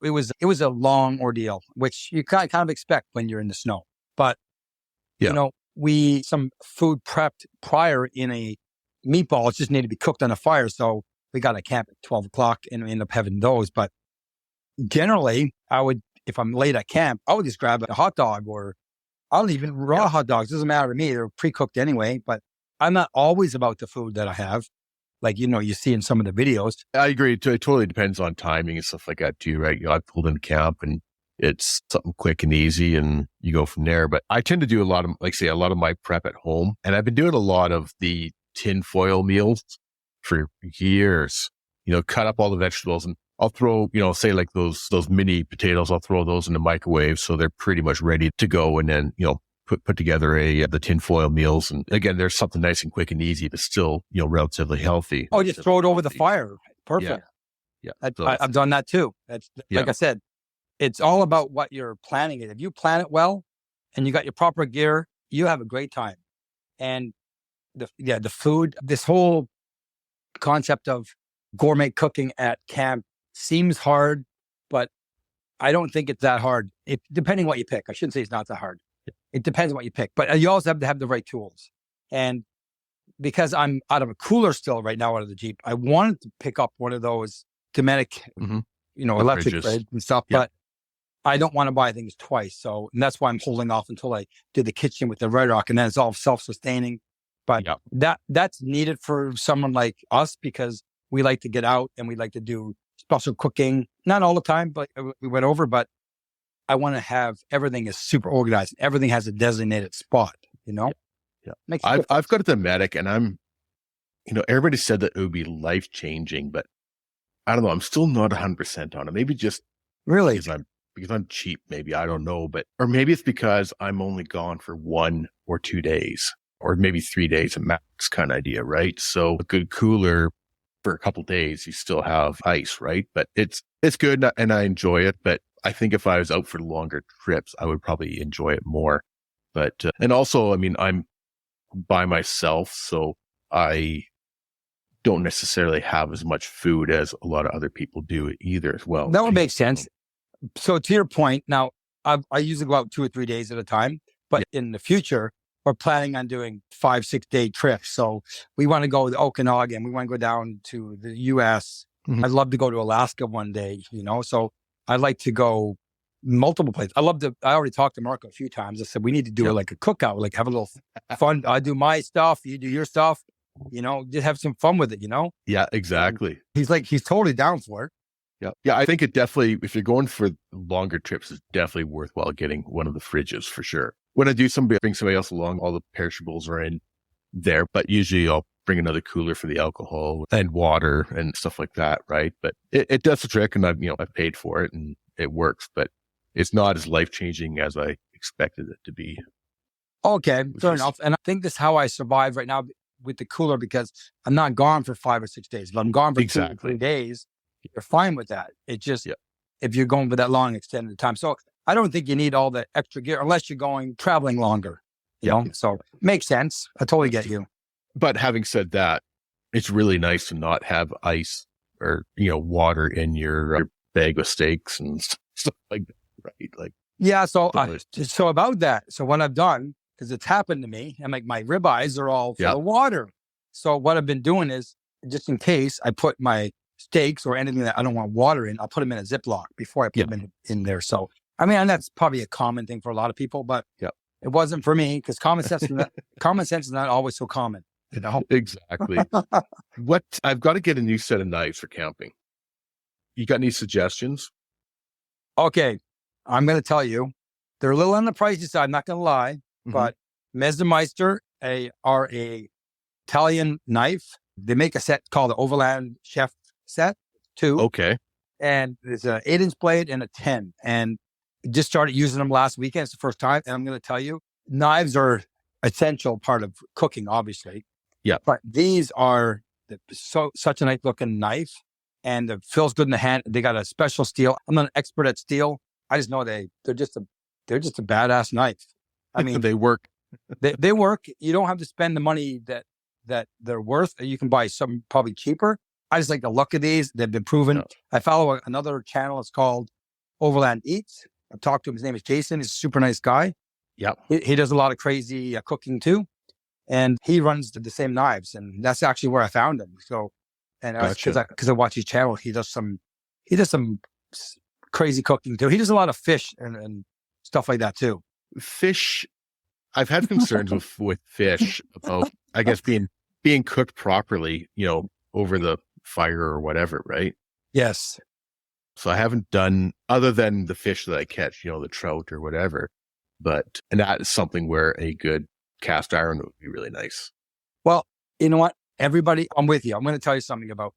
it was a long ordeal, which you kind of expect when you're in the snow. But some food prepped prior in a meatballs just need to be cooked on a fire. So we got to camp at 12 o'clock and we end up having those. But generally, if I'm late at camp, I would just grab a hot dog, or I'll even raw hot dogs. Doesn't matter to me. They're pre-cooked anyway, but I'm not always about the food that I have. Like, you see in some of the videos. I agree. It totally depends on timing and stuff like that too, right? I pulled in camp and it's something quick and easy and you go from there. But I tend to do a lot of my prep at home. And I've been doing a lot of the tinfoil meals for years, cut up all the vegetables, and I'll throw, say like those mini potatoes, I'll throw those in the microwave. So they're pretty much ready to go. And then, put together the tinfoil meals. And again, there's something nice and quick and easy, but still, relatively healthy. Oh, just throw it over the fire. Perfect. Yeah. I've done that too. Like I said, it's all about what you're planning it. If you plan it well and you got your proper gear, you have a great time. And the food, this whole concept of gourmet cooking at camp seems hard, but I don't think it's that hard. Depending what you pick. I shouldn't say it's not that hard. It depends on what you pick, but you also have to have the right tools. And because I'm out of a cooler still right now out of the Jeep, I wanted to pick up one of those Dometic, electric fridge and stuff, but I don't want to buy things twice. And that's why I'm holding off until I do the kitchen with the Red Rock, and then it's all self-sustaining. But that's needed for someone like us because we like to get out and we like to do special cooking. Not all the time, but we went over, but I want to have everything is super organized. Everything has a designated spot, Yeah. I've got a Dometic, and I'm, everybody said that it would be life-changing, but I don't know. I'm still not 100% on it. Maybe just really because I'm cheap, maybe, I don't know, or maybe it's because I'm only gone for 1 or 2 days, or maybe 3 days at max kind of idea, right? So a good cooler for a couple of days, you still have ice, right? But it's good and I enjoy it. But I think if I was out for longer trips, I would probably enjoy it more. But, and also, I mean, I'm by myself, so I don't necessarily have as much food as a lot of other people do either as well. That would make sense. So to your point, now I usually go out 2 or 3 days at a time, but in the future, we're planning on doing 5-6 day trips. So we want to go to Okanagan. We want to go down to the US. I'd love to go to Alaska one day, so I'd like to go multiple places. I already talked to Marco a few times. I said, we need to do like a cookout, like have a little fun. I do my stuff. You do your stuff, just have some fun with it, Yeah, exactly. He's totally down for it. Yeah. I think it definitely, if you're going for longer trips, it's definitely worthwhile getting one of the fridges for sure. When I do bring somebody else along, all the perishables are in there, but usually I'll bring another cooler for the alcohol and water and stuff like that. Right. But it does the trick, and I've paid for it and it works, but it's not as life-changing as I expected it to be. Okay. Fair enough. And I think this is how I survive right now with the cooler, because I'm not gone for 5 or 6 days. If I'm gone for 2 or 3 days, you're fine with that. It just, if you're going for that long extended time. So I don't think you need all the extra gear unless you're traveling longer, so makes sense. I totally get you. But having said that, it's really nice to not have ice or, water in your bag of steaks and stuff like that, right? Like, yeah. So about that. So what I've done, because it's happened to me, and like my ribeyes are all full of water. So what I've been doing is, just in case, I put my steaks or anything that I don't want water in, I'll put them in a Ziploc before I put them in there. So, I mean, and that's probably a common thing for a lot of people, but it wasn't for me, because common sense is not always so common. Exactly. I've got to get a new set of knives for camping. You got any suggestions? Okay. I'm going to tell you, they're a little on the pricey side. I'm not going to lie. but Mezemeister are a Italian knife. They make a set called the Overland Chef set, 2. Okay. And there's an 8-inch blade and a 10. And just started using them last weekend. It's the first time. And I'm going to tell you, knives are essential part of cooking, obviously. Yeah. But these are such a nice looking knife, and it feels good in the hand. They got a special steel. I'm not an expert at steel. I just know they're just a badass knife. I mean, they work. They work. You don't have to spend the money that they're worth. You can buy some probably cheaper. I just like the look of these. They've been proven. Oh. I follow another channel. It's called Overland Eats. I've talked to him. His name is Jason. He's a super nice guy. Yeah. He does a lot of crazy cooking too. And he runs the same knives. And that's actually where I found him. So, and because I watch his channel, he does some crazy cooking too. He does a lot of fish and stuff like that too. Fish. I've had concerns with fish about, I guess, being cooked properly, over the fire or whatever, right? Yes. So I haven't done, other than the fish that I catch, the trout or whatever. And that is something where a good cast iron would be really nice. Well, you know what? Everybody, I'm with you. I'm going to tell you something about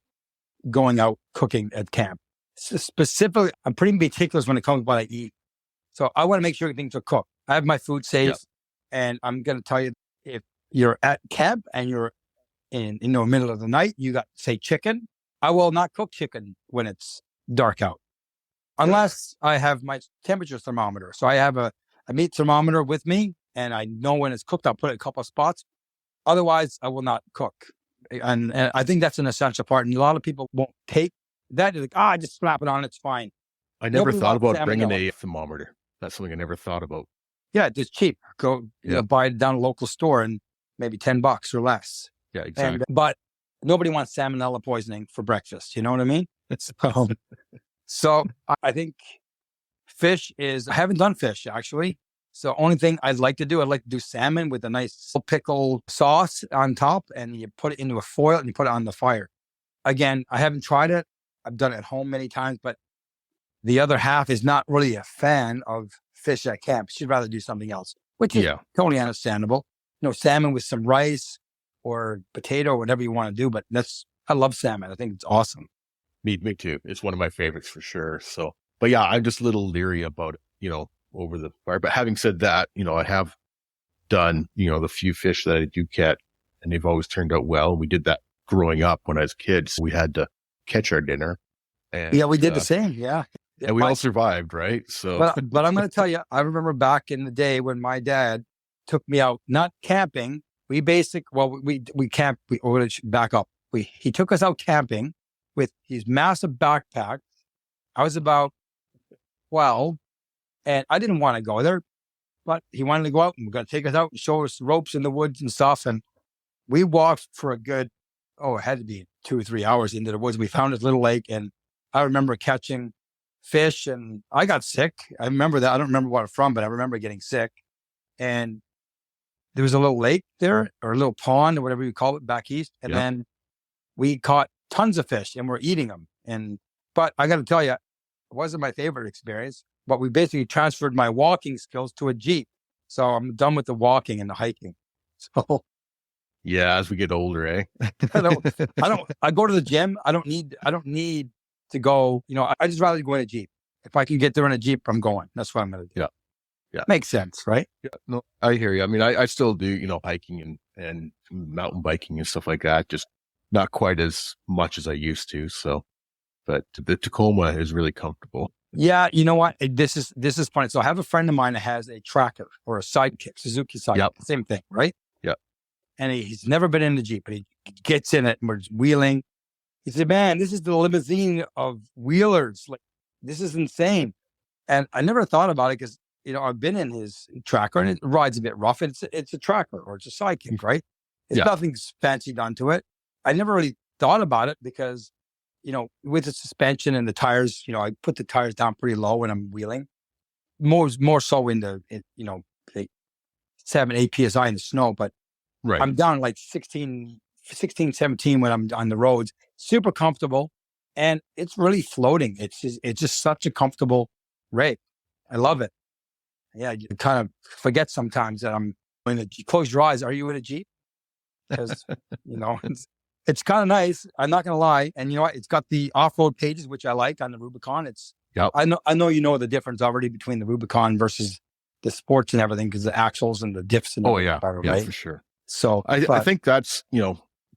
going out cooking at camp. Specifically, I'm pretty meticulous when it comes to what I eat. So I want to make sure things are cooked. I have my food safe. Yep. And I'm going to tell you, if you're at camp and you're in the middle of the night, you got, say, chicken. I will not cook chicken when it's dark out, unless I have my temperature thermometer. So I have a meat thermometer with me, and I know when it's cooked. I'll put it in a couple of spots. Otherwise, I will not cook. And I think that's an essential part. And a lot of people won't take that. They're like, just slap it on. It's fine. I never thought about bringing a thermometer. That's something I never thought about. Yeah, it's cheap. Go buy it down a local store and maybe $10 or less. Yeah, exactly. But nobody wants salmonella poisoning for breakfast. You know what I mean? So I think fish I haven't done fish actually. So only thing I'd like to do salmon with a nice pickle sauce on top, and you put it into a foil and you put it on the fire. Again, I haven't tried it. I've done it at home many times, but the other half is not really a fan of fish at camp. She'd rather do something else, which is totally understandable. Salmon with some rice or potato, whatever you want to do. But I love salmon. I think it's awesome. Me too. It's one of my favorites for sure. So, but yeah, I'm just a little leery about it, over the fire. But having said that, I have done, the few fish that I do catch, and they've always turned out well. We did that growing up when I was kids. So we had to catch our dinner. And, we did the same. Yeah. And we all survived, right? So, but I'm going to tell you, I remember back in the day when my dad took me out, not camping. We camped. Back up. He took us out camping with his massive backpack. I was about 12, and I didn't want to go there, but he wanted to go out and we're going to take us out and show us ropes in the woods and stuff. And we walked for a good, it had to be 2 or 3 hours into the woods. We found this little lake, and I remember catching fish, and I got sick. I remember that. I don't remember what it's from, but I remember getting sick. And there was a little lake there, or a little pond, or whatever you call it back east. And then we caught tons of fish and we're eating them. But I got to tell you, it wasn't my favorite experience, but we basically transferred my walking skills to a Jeep. So I'm done with the walking and the hiking. So yeah, as we get older, eh? I go to the gym. I don't need to go, I just rather go in a Jeep. If I can get there in a Jeep, I'm going. That's what I'm going to do. Yeah. Makes sense, right? Yeah. No, I hear you. I mean, I still do, hiking and mountain biking and stuff like that. Just not quite as much as I used to. So, but the Tacoma is really comfortable. Yeah. You know what? This is funny. So I have a friend of mine that has a tracker or a sidekick, Suzuki sidekick, same thing, right? Yeah. And he's never been in the Jeep, but he gets in it and we're just wheeling. He said, man, this is the limousine of wheelers. Like, this is insane. And I never thought about it because, I've been in his tracker and it rides a bit rough. It's a tracker or it's a sidekick, right? It's nothing's fancy done to it. I never really thought about it because, with the suspension and the tires, I put the tires down pretty low when I'm wheeling. More so in the 7, 8 PSI in the snow, but I'm down like 16, 17 when I'm on the roads. Super comfortable, and it's really floating. It's just such a comfortable rig. I love it. Yeah, you kind of forget sometimes that I'm in a Jeep. Close your eyes. Are you in a Jeep? Because, it's kind of nice. I'm not going to lie. And you know what? It's got the off-road pages, which I like on the Rubicon. I know you know the difference already between the Rubicon versus the sports and everything because the axles and the diffs and everything. Yeah, for sure. So I think that's,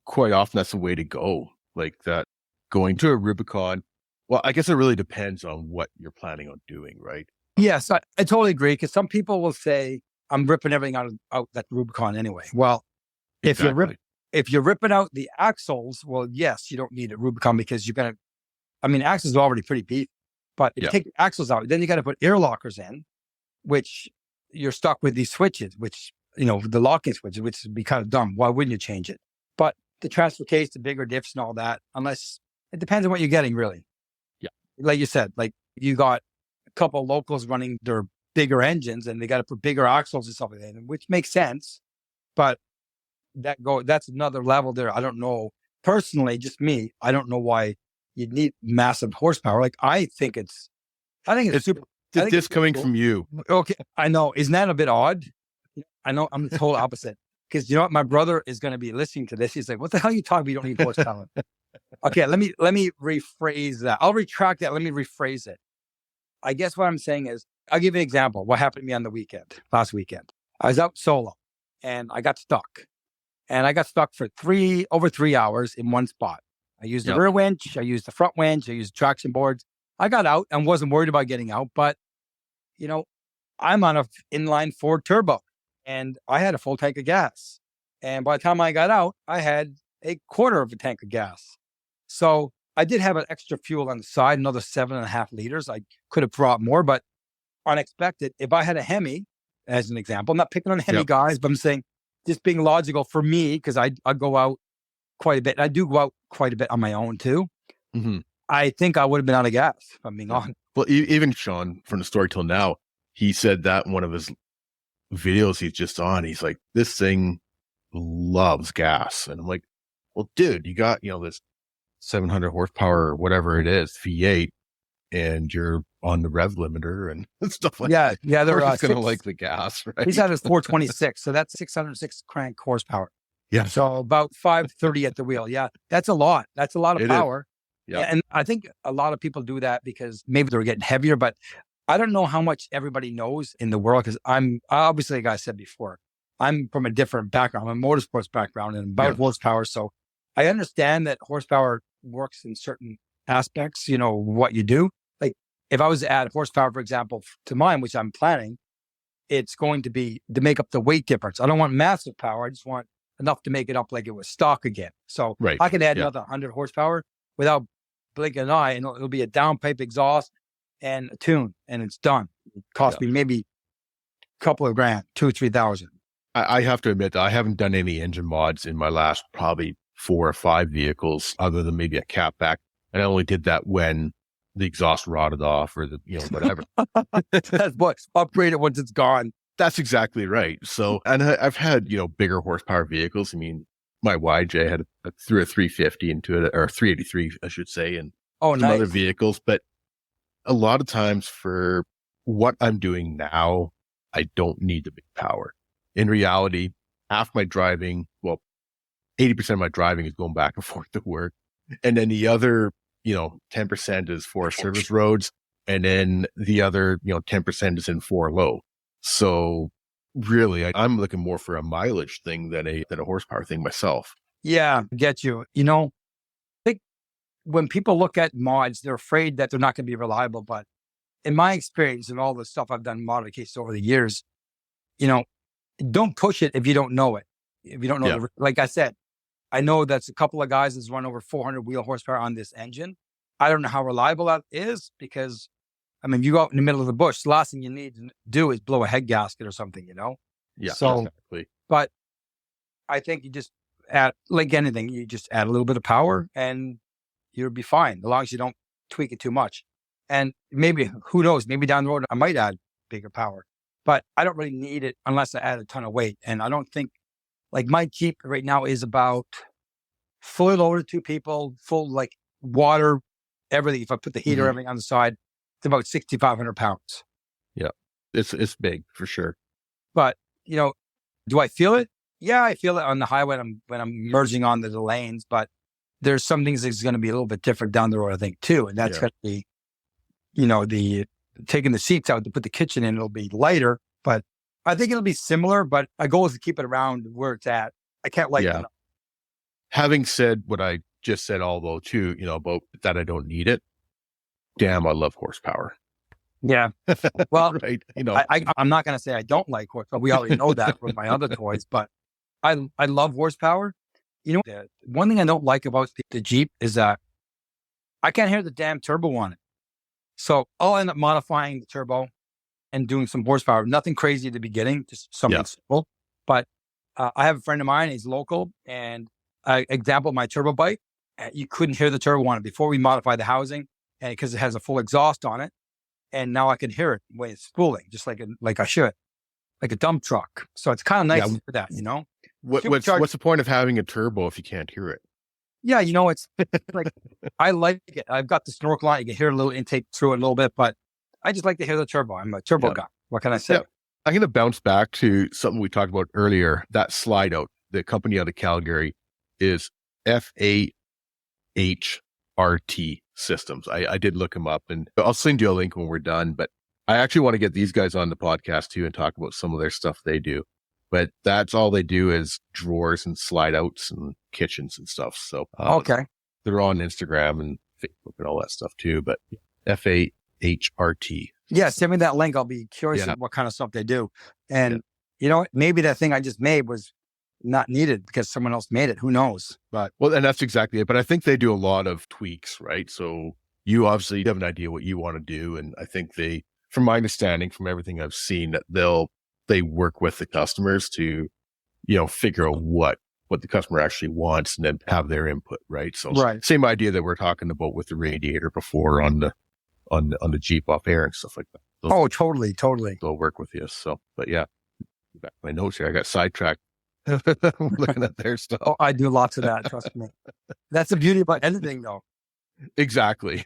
quite often that's the way to go. Like that, going to a Rubicon. Well, I guess it really depends on what you're planning on doing, right? Yes, I totally agree. Because some people will say, I'm ripping everything out that Rubicon anyway. Well, Exactly. if you're ripping out the axles, well, yes, you don't need a Rubicon because axles are already pretty beefy. But if you take the axles out, then you got to put air lockers in, which you're stuck with these switches, which, the locking switches, which would be kind of dumb. Why wouldn't you change it? But the transfer case, the bigger diffs and all that, unless it depends on what you're getting, really. Yeah. Like you said, like you got a couple of locals running their bigger engines and they got to put bigger axles and stuff like that, which makes sense. But that's another level there. I don't know. Personally, just me, I don't know why you'd need massive horsepower. Like I think it's super. This coming from you. Okay. I know. Isn't that a bit odd? I know I'm the total opposite. Because you know what? My brother is going to be listening to this. He's like, what the hell are you talking about? You don't need horsepower. Okay. Let me rephrase that. I'll retract that. Let me rephrase it. I guess what I'm saying is, I'll give you an example. What happened to me on the last weekend. I was out solo and I got stuck. And I got stuck for over 3 hours in one spot. I used the rear winch. I used the front winch. I used traction boards. I got out and wasn't worried about getting out. But, I'm on an inline Ford turbo and I had a full tank of gas. And by the time I got out, I had a quarter of a tank of gas. So I did have an extra fuel on the side, another 7.5 liters. I could have brought more, but unexpected. If I had a Hemi, as an example, I'm not picking on Hemi guys, but I'm saying just being logical for me, because I go out quite a bit. I do go out quite a bit on my own too. Mm-hmm. I think I would have been out of gas, if I'm being honest. Well, even Sean, from the story till now, he said that in one of his videos he's just on, he's like, this thing loves gas. And I'm like, well, dude, you got, this 700 horsepower or whatever it is, V8, and you're on the rev limiter and stuff like that. Yeah, they're going to like the gas, right? He's at his 426, so that's 606 crank horsepower. Yeah. So about 530 at the wheel. Yeah, that's a lot. That's a lot of power. Yeah. And I think a lot of people do that because maybe they're getting heavier, but I don't know how much everybody knows in the world because obviously, like I said before, I'm from a different background. I'm a motorsports background and about horsepower. So I understand that horsepower works in certain aspects, what you do. Like if I was to add horsepower, for example, to mine, which I'm planning, it's going to be to make up the weight difference. I don't want massive power. I just want enough to make it up like it was stock again. So I can add another 100 horsepower without blinking an eye, and it'll be a downpipe exhaust and a tune, and it's done. It cost me maybe a couple of grand, $2,000 or $3,000. I have to admit that I haven't done any engine mods in my last probably 4 or 5 vehicles, other than maybe a catback. And I only did that when the exhaust rotted off or whatever. That's what, upgrade it once it's gone. That's exactly right. So, and I've had, bigger horsepower vehicles. I mean, my YJ had threw a 350 into it, or 383, I should say, and some other vehicles. But a lot of times for what I'm doing now, I don't need the big power. In reality, half my driving, 80% of my driving is going back and forth to work. And then the other, 10% is for service roads. And then the other, 10% is in 4 low. So really, I'm looking more for a mileage thing than a horsepower thing myself. Yeah, get you. I think when people look at mods, they're afraid that they're not going to be reliable. But in my experience and all the stuff I've done modifications over the years, don't push it if you don't know it. If you don't know, like I said, I know that's a couple of guys that's run over 400 wheel horsepower on this engine. I don't know how reliable that is because, you go out in the middle of the bush, the last thing you need to do is blow a head gasket or something, Yeah, so, exactly. But I think you just add, like anything, you just add a little bit of power and you'll be fine as long as you don't tweak it too much. And maybe, who knows, maybe down the road, I might add bigger power, but I don't really need it unless I add a ton of weight. And I don't think, like my Jeep right now is about fully loaded 2 people, full like water, everything. If I put the heater, everything on the side, it's about 6,500 pounds. Yeah. It's big for sure. But, do I feel it? Yeah, I feel it on the highway when I'm merging onto the lanes, but there's some things that's going to be a little bit different down the road, I think, too. And that's going to be, the taking the seats out to put the kitchen in, it'll be lighter, but I think it'll be similar, but my goal is to keep it around where it's at. I can't lighten it up. Having said what I just said, although too, about that I don't need it. Damn, I love horsepower. Yeah. Well, right. I'm not going to say I don't like horsepower. We already know that with my other toys, but I love horsepower. The one thing I don't like about the Jeep is that I can't hear the damn turbo on it. So I'll end up modifying the turbo and doing some horsepower. Nothing crazy at the beginning, just something simple. But I have a friend of mine, he's local, and example, my turbo bike, you couldn't hear the turbo on it before we modified the housing, and because it has a full exhaust on it. And now I can hear it when it's spooling, just like I should, like a dump truck. So it's kind of nice for that, What's the point of having a turbo if you can't hear it? Yeah, it's like, I like it. I've got the snorkel on. You can hear a little intake through it a little bit, but I just like to hear the turbo. I'm a turbo guy. What can I say? Yeah. I'm going to bounce back to something we talked about earlier. That slide out, the company out of Calgary is FAHRT Systems. I did look them up, and I'll send you a link when we're done, but I actually want to get these guys on the podcast too and talk about some of their stuff they do. But that's all they do is drawers and slide outs and kitchens and stuff. So they're on Instagram and Facebook and all that stuff too. But FAHRT. Yeah, send me that link. I'll be curious what kind of stuff they do. And maybe that thing I just made was not needed because someone else made it. Who knows? But and that's exactly it. But I think they do a lot of tweaks, right? So you obviously have an idea what you want to do, and I think they, from my understanding, from everything I've seen, that they work with the customers to, figure out what the customer actually wants and then have their input, right? So same idea that we're talking about with the radiator before on the Jeep off air and stuff like that. Totally. They'll work with you. So, but yeah, back my notes here, I got sidetracked. Looking at their stuff. Oh, I do lots of that. Trust me. That's the beauty about editing, though. Exactly.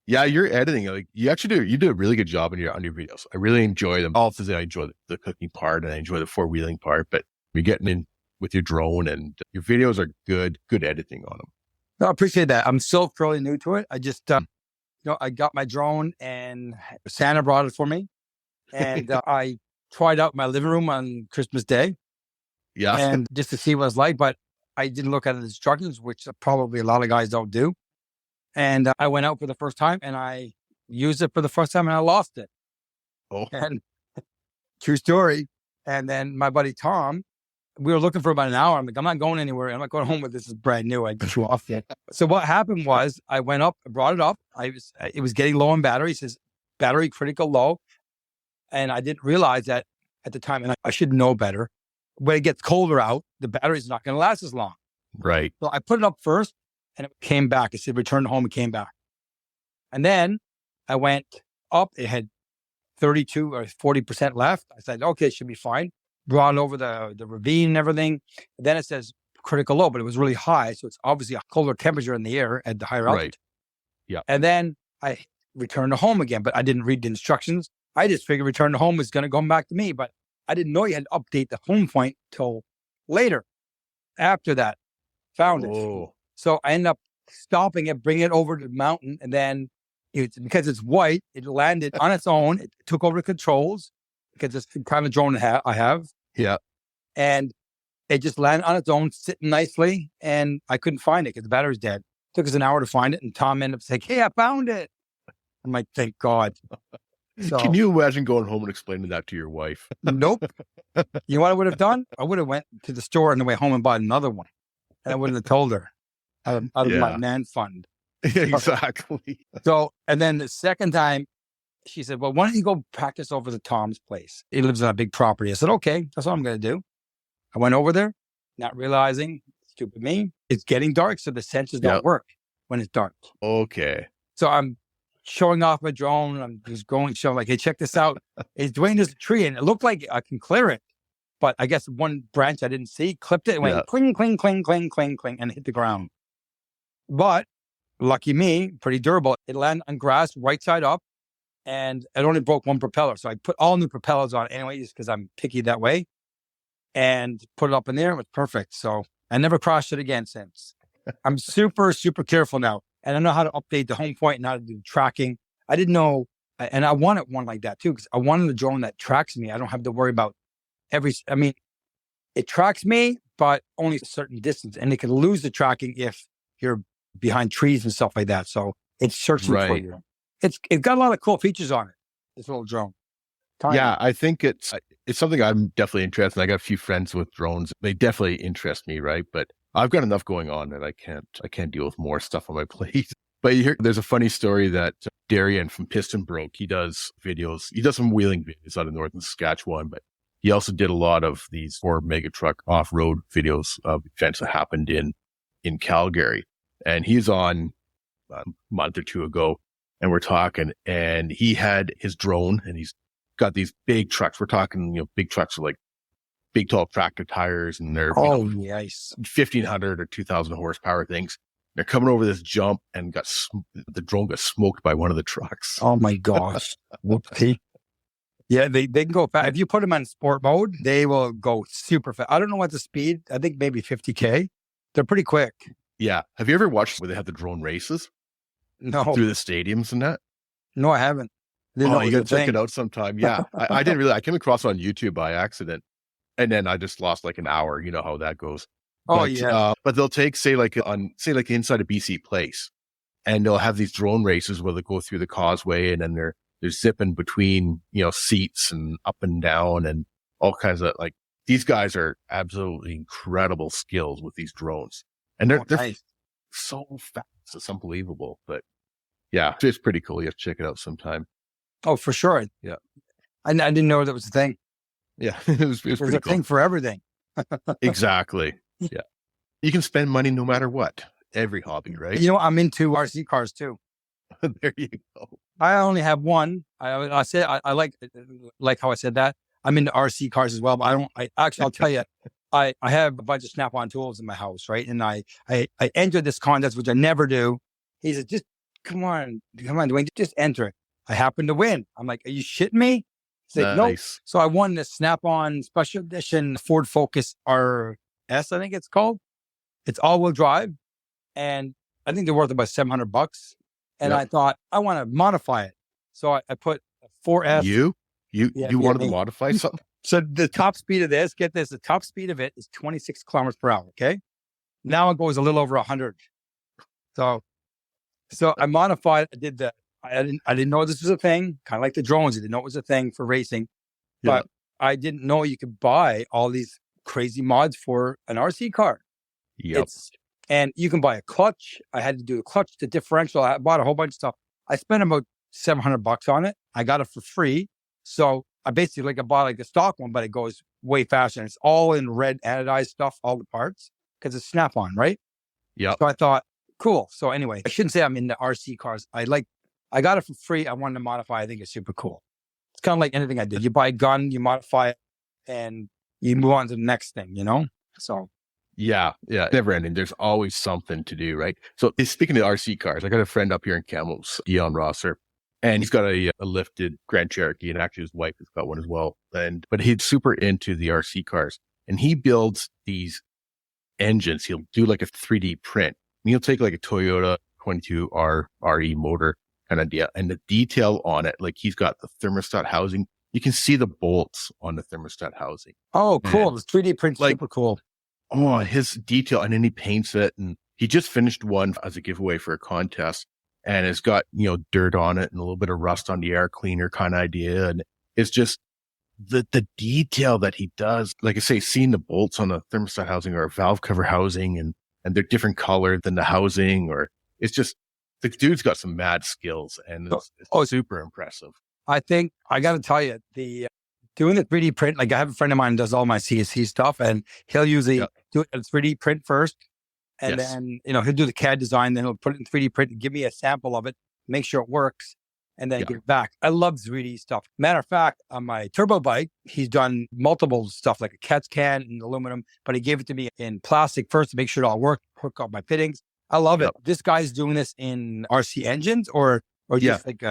Yeah, you're editing. Like you do a really good job on your videos. I really enjoy them. Also, I enjoy the cooking part and I enjoy the four-wheeling part. But you're getting in with your drone, and your videos are good editing on them. No, I appreciate that. I'm still fairly new to it. I just, I got my drone, and Santa brought it for me, and I tried out my living room on Christmas Day. Yeah. And just to see what it's like, but I didn't look at the instructions, which probably a lot of guys don't do. And I went out for the first time and I used it for the first time and I lost it. Oh. And true story. And then my buddy Tom, we were looking for about an hour. I'm like, I'm not going anywhere. I'm not going home with this. Is brand new. I just lost it. So what happened was I went up, brought it up. It was getting low on battery. It says battery critical low. And I didn't realize that at the time, and I should know better. When it gets colder out, the battery's not going to last as long. Right. So I put it up first and it came back. It said, return home. It came back. And then I went up. It had 32 or 40% left. I said, okay, it should be fine. Brought over the ravine and everything. And then it says critical low, but it was really high. So it's obviously a colder temperature in the air at the higher altitude. Right. Yeah. And then I returned to home again, but I didn't read the instructions. I just figured return to home was going to come back to me, but I didn't know you had to update the home point till later. After that, found it. So I ended up stopping it, bringing it over to the mountain, and then because it's white, it landed on its own. It took over the controls because it's the kind of drone I have. Yeah. And it just landed on its own, sitting nicely, and I couldn't find it because the battery's dead. It took us an hour to find it, and Tom ended up saying, hey, I found it. I'm like, thank God. So, can you imagine going home and explaining that to your wife? Nope. You know what I would have done? I would have went to the store on the way home and bought another one. And I wouldn't have told her out of my man fund. Exactly. So, and then the second time, she said, well, why don't you go practice over to Tom's place? He lives on a big property. I said, okay, that's what I'm going to do. I went over there, not realizing, stupid me, it's getting dark. So the sensors don't work when it's dark. Okay. So I'm showing off my drone. I'm just showing like, hey, check this out. It's Duanne, there's a tree and it looked like I can clear it. But I guess one branch I didn't see, clipped it, and went cling, cling, cling, cling, cling, cling, and hit the ground. But lucky me, pretty durable. It landed on grass right side up. and it only broke one propeller. So I put all new propellers on anyway, just because I'm picky that way, and put it up in there. It was perfect. So I never crashed it again since. I'm super, super careful now. And I know how to update the home point and how to do tracking. I didn't know, and I wanted one like that too, because I wanted a drone that tracks me. I don't have to worry about it tracks me, but only a certain distance. And it can lose the tracking if you're behind trees and stuff like that. So it's searching for you. It's got a lot of cool features on it, this little drone. Tiny. Yeah, I think it's something I'm definitely interested in. I got a few friends with drones. They definitely interest me, right? But I've got enough going on that I can't deal with more stuff on my plate. But there's a funny story that Darian from Piston Broke, he does videos. He does some wheeling videos out of northern Saskatchewan, but he also did a lot of these 4 mega truck off-road videos of events that happened in Calgary. And he's on a month or two ago, and we're talking, and he had his drone, and he's got these big trucks. We're talking, big trucks are like big, tall tractor tires, and they're 1,500 or 2,000 horsepower things. They're coming over this jump, and the drone got smoked by one of the trucks. Oh my gosh! Whoopsie. Yeah, they can go fast. If you put them on sport mode, they will go super fast. I don't know what the speed. I think maybe 50K. They're pretty quick. Yeah. Have you ever watched where they have the drone races? No. Through the stadiums and that? No, I haven't. You got to check it out sometime. Yeah. I didn't really. I came across it on YouTube by accident, and then I just lost like an hour. You know how that goes. But they'll take, say like inside a BC Place, and they'll have these drone races where they go through the causeway, and then they're zipping between, seats and up and down and all kinds of, like, these guys are absolutely incredible skills with these drones. And they're nice. So fast. It's unbelievable. But yeah, it's pretty cool. You have to check it out sometime. Oh, for sure. Yeah. I didn't know that was a thing. Yeah. it was There's pretty a thing for everything. Exactly. Yeah. You can spend money no matter what. Every hobby, right? I'm into RC cars too. There you go. I only have one. I said I like how I said that. I'm into RC cars as well, but I'll tell you, I have a bunch of Snap-on tools in my house, right? And I entered this contest, which I never do. He said, just come on, Duanne, just enter it. I happened to win. I'm like, are you shitting me? He said, nope. So I won this Snap-on Special Edition Ford Focus RS, I think it's called. It's all-wheel drive, and I think they're worth about $700. And I thought, I want to modify it. So I put a 4S. You wanted to modify something? So the top speed of this, get this, the top speed of it is 26 kilometers per hour. Okay. Now it goes a little over 100. So I modified, I did that. I didn't know this was a thing, kind of like the drones. I didn't know it was a thing for racing, but I didn't know you could buy all these crazy mods for an RC car. Yep. And you can buy a clutch. I had to do a clutch, the differential. I bought a whole bunch of stuff. I spent about $700 on it. I got it for free. So I basically bought like a stock one, but it goes way faster. And it's all in red anodized stuff, all the parts, because it's Snap-on, right? Yeah. So I thought, cool. So anyway, I shouldn't say I'm into RC cars. I got it for free. I wanted to modify. I think it's super cool. It's kind of like anything I did. You buy a gun, you modify it, and you move on to the next thing, So. Yeah. Never ending. There's always something to do, right? So speaking of RC cars, I got a friend up here in Kamloops, Dion Rosser, and he's got a lifted Grand Cherokee, and actually his wife has got one as well. But he's super into the RC cars, and he builds these engines. He'll do like a 3D print. And he'll take like a Toyota 22R RE motor kind of deal, and the detail on it, like he's got the thermostat housing. You can see the bolts on the thermostat housing. Oh, cool. And the 3D print's super cool. Oh, his detail, and then he paints it, and he just finished one as a giveaway for a contest, and it's got, dirt on it and a little bit of rust on the air cleaner kind of idea. And it's just the detail that he does. Like I say, seeing the bolts on the thermostat housing or a valve cover housing, and they're different color than the housing, or it's just, the dude's got some mad skills, and it's super impressive. I think I got to tell you, doing the 3D print, like I have a friend of mine who does all my CSC stuff, and he'll usually do a 3D print first. And then, he'll do the CAD design, then he'll put it in 3D print and give me a sample of it, make sure it works, and then give it back. I love 3D stuff. Matter of fact, on my turbo bike, he's done multiple stuff like a CAT scan in aluminum, but he gave it to me in plastic first to make sure it all worked, hook up my fittings. I love it. This guy's doing this in RC engines or just like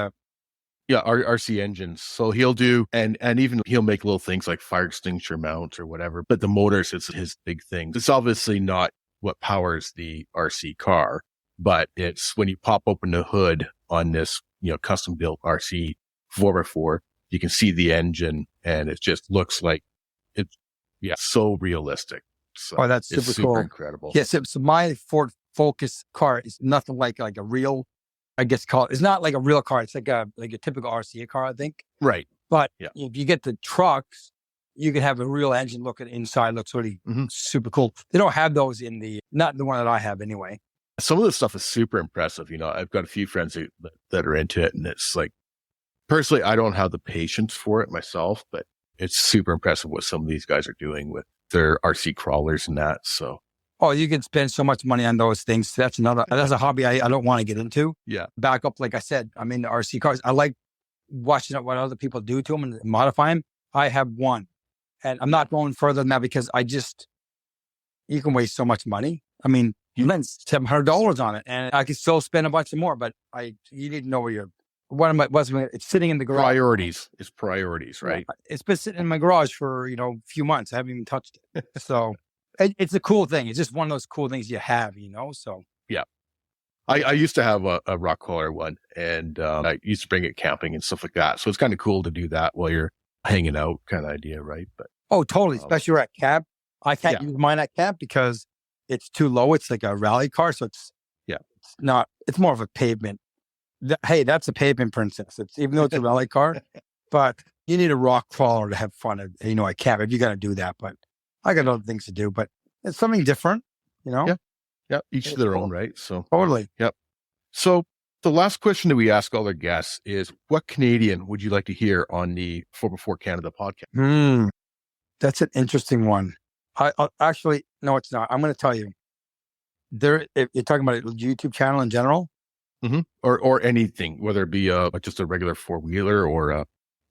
Yeah, RC engines. So he'll do, and even he'll make little things like fire extinguisher mounts or whatever, but the motors is his big thing. It's obviously not what powers the RC car, but it's when you pop open the hood on this, custom built RC 4x4, you can see the engine and it just looks like it's, so realistic. So that's super it's cool. Incredible. Yes. So my Ford Focus car is nothing like a real, I guess it's not like a real car. It's like a typical RCA car, I think. Right. But if you get the trucks, you can have a real engine look at inside. Looks really super cool. They don't have those not the one that I have anyway. Some of this stuff is super impressive. I've got a few friends that are into it, and it's like, personally, I don't have the patience for it myself, but it's super impressive what some of these guys are doing with their RC crawlers and that. So. Oh, you can spend so much money on those things. That's a hobby I don't want to get into. Yeah. Back up, like I said, I'm into RC cars. I like watching what other people do to them and modify them. I have one, and I'm not going further than that because you can waste so much money. I mean, you spend $700 on it, and I could still spend a bunch more, but you need to know where it's sitting in the garage. It's priorities, right? Yeah, it's been sitting in my garage for, a few months. I haven't even touched it. So it's a cool thing. It's just one of those cool things you have, so. Yeah. I used to have a rock crawler one, and I used to bring it camping and stuff like that. So it's kind of cool to do that while you're hanging out kind of idea, right? But oh, totally. Especially at camp. I can't use mine at camp because it's too low. It's like a rally car. So it's more of a pavement. Hey, that's a pavement princess. Even though it's a rally car, but you need a rock crawler to have fun at camp if you're going to do that. But I got other things to do, but it's something different, Yeah. Each to their own, right? So totally. Yep. So the last question that we ask all our guests is, what Canadian would you like to hear on the 4x4 Canada podcast? That's an interesting one. Actually, no, it's not. I'm going to tell you. If you're talking about a YouTube channel in general, or anything, whether it be just a regular 4-wheeler or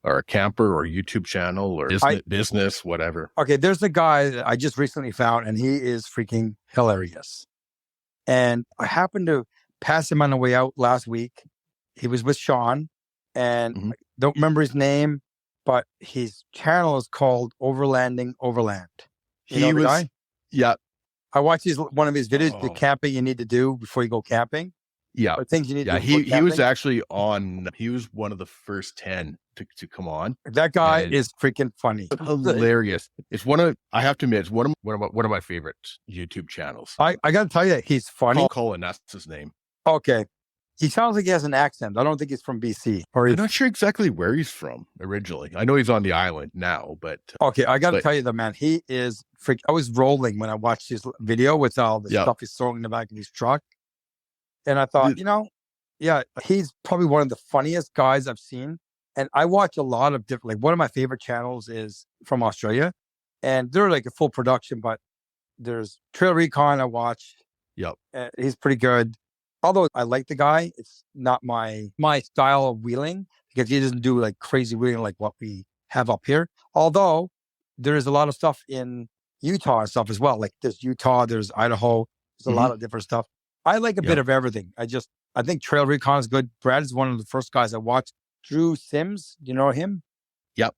a camper or a YouTube channel or business, whatever. Okay, there's a guy that I just recently found, and he is freaking hilarious. And I happened to pass him on the way out last week. He was with Sean, and I don't remember his name, but his channel is called Overlanding Overland. You know the guy? Yeah. I watched one of his videos, the camping you need to do before you go camping. Yeah. Or things you need to do. He was actually he was one of the first 10 to come on. That guy is freaking funny. Hilarious. I have to admit, it's one of my favorite YouTube channels. I got to tell you, he's funny. Colin, that's his name. Okay. He sounds like he has an accent. I don't think he's from BC. I'm not sure exactly where he's from originally. I know he's on the island now, but... Okay, I got to tell you though, man, he is freaking... I was rolling when I watched his video with all the stuff he's throwing in the back of his truck. And I thought, he's probably one of the funniest guys I've seen. And I watch a lot of different... Like, one of my favorite channels is from Australia. And they're like a full production, but there's Trail Recon I watch. Yep. He's pretty good. Although I like the guy, it's not my style of wheeling because he doesn't do like crazy wheeling like what we have up here. Although there is a lot of stuff in Utah and stuff as well. Like there's Utah, there's Idaho, there's a lot of different stuff. I like a bit of everything. I think Trail Recon is good. Brad is one of the first guys I watched. Drew Sims, do you know him? Yep.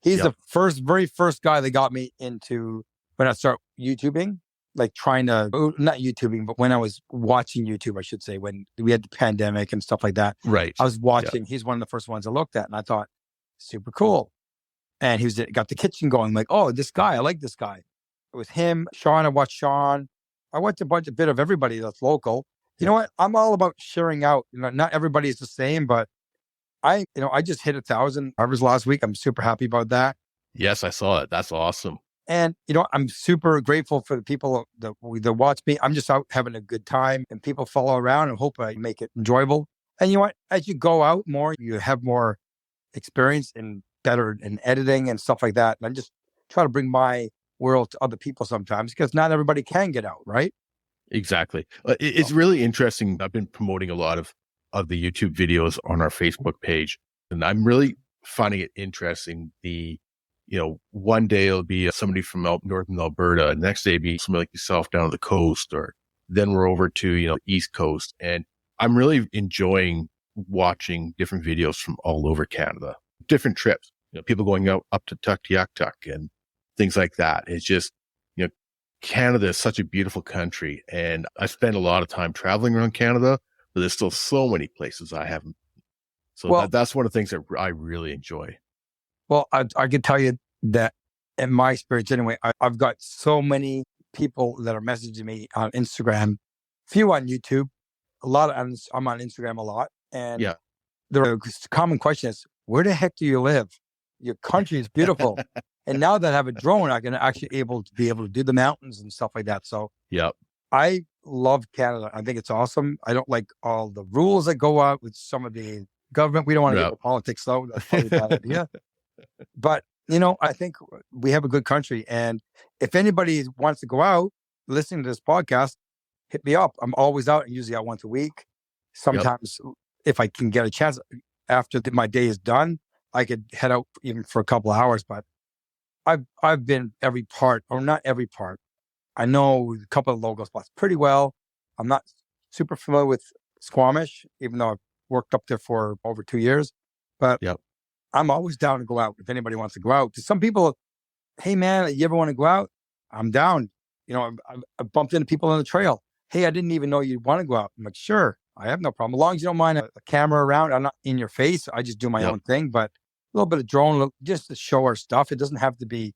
He's the very first guy that got me into when I started YouTubing. Like not YouTubing, but when I was watching YouTube, I should say, when we had the pandemic and stuff like that. Right. I was watching. He's one of the first ones I looked at, and I thought, super cool. And got the kitchen going. Like, oh, this guy, I like this guy. It was him, Sean. I watched Sean. I watched a bit of everybody that's local. You know what? I'm all about sharing out. Not everybody is the same, but I just hit 1,000 subscribers last week. I'm super happy about that. Yes, I saw it. That's awesome. And, I'm super grateful for the people that watch me. I'm just out having a good time and people follow around and hope I make it enjoyable. And you know what? As you go out more, you have more experience and better in editing and stuff like that. And I just try to bring my world to other people sometimes because not everybody can get out, right? Exactly. It's really interesting. I've been promoting a lot of the YouTube videos on our Facebook page, and I'm really finding it interesting. One day it'll be somebody from northern Alberta, and the next day it'll be somebody like yourself down on the coast, or then we're over to, East Coast. And I'm really enjoying watching different videos from all over Canada, different trips, people going up to Tuktoyaktuk and things like that. It's just, Canada is such a beautiful country, and I spend a lot of time traveling around Canada, but there's still so many places I haven't. So that's one of the things that I really enjoy. Well, I could tell you that in my experience anyway, I've got so many people that are messaging me on Instagram, few on YouTube, I'm on Instagram a lot. And the common question is, where the heck do you live? Your country is beautiful. And now that I have a drone, I can actually be able to do the mountains and stuff like that. So I love Canada. I think it's awesome. I don't like all the rules that go out with some of the government. We don't want to get into politics though. That's probably a bad idea. But, I think we have a good country. And if anybody wants to go out listening to this podcast, hit me up. I'm always out, and usually out once a week. Sometimes if I can get a chance after my day is done, I could head out even for a couple of hours. But I've been every part, or not every part. I know a couple of local spots pretty well. I'm not super familiar with Squamish, even though I've worked up there for over 2 years. But I'm always down to go out if anybody wants to go out. Some people, hey man, you ever want to go out? I'm down. I've bumped into people on the trail. Hey, I didn't even know you'd want to go out. I'm like, sure, I have no problem. As long as you don't mind a camera around, I'm not in your face. I just do my own thing. But a little bit of drone, just to show our stuff. It doesn't have to be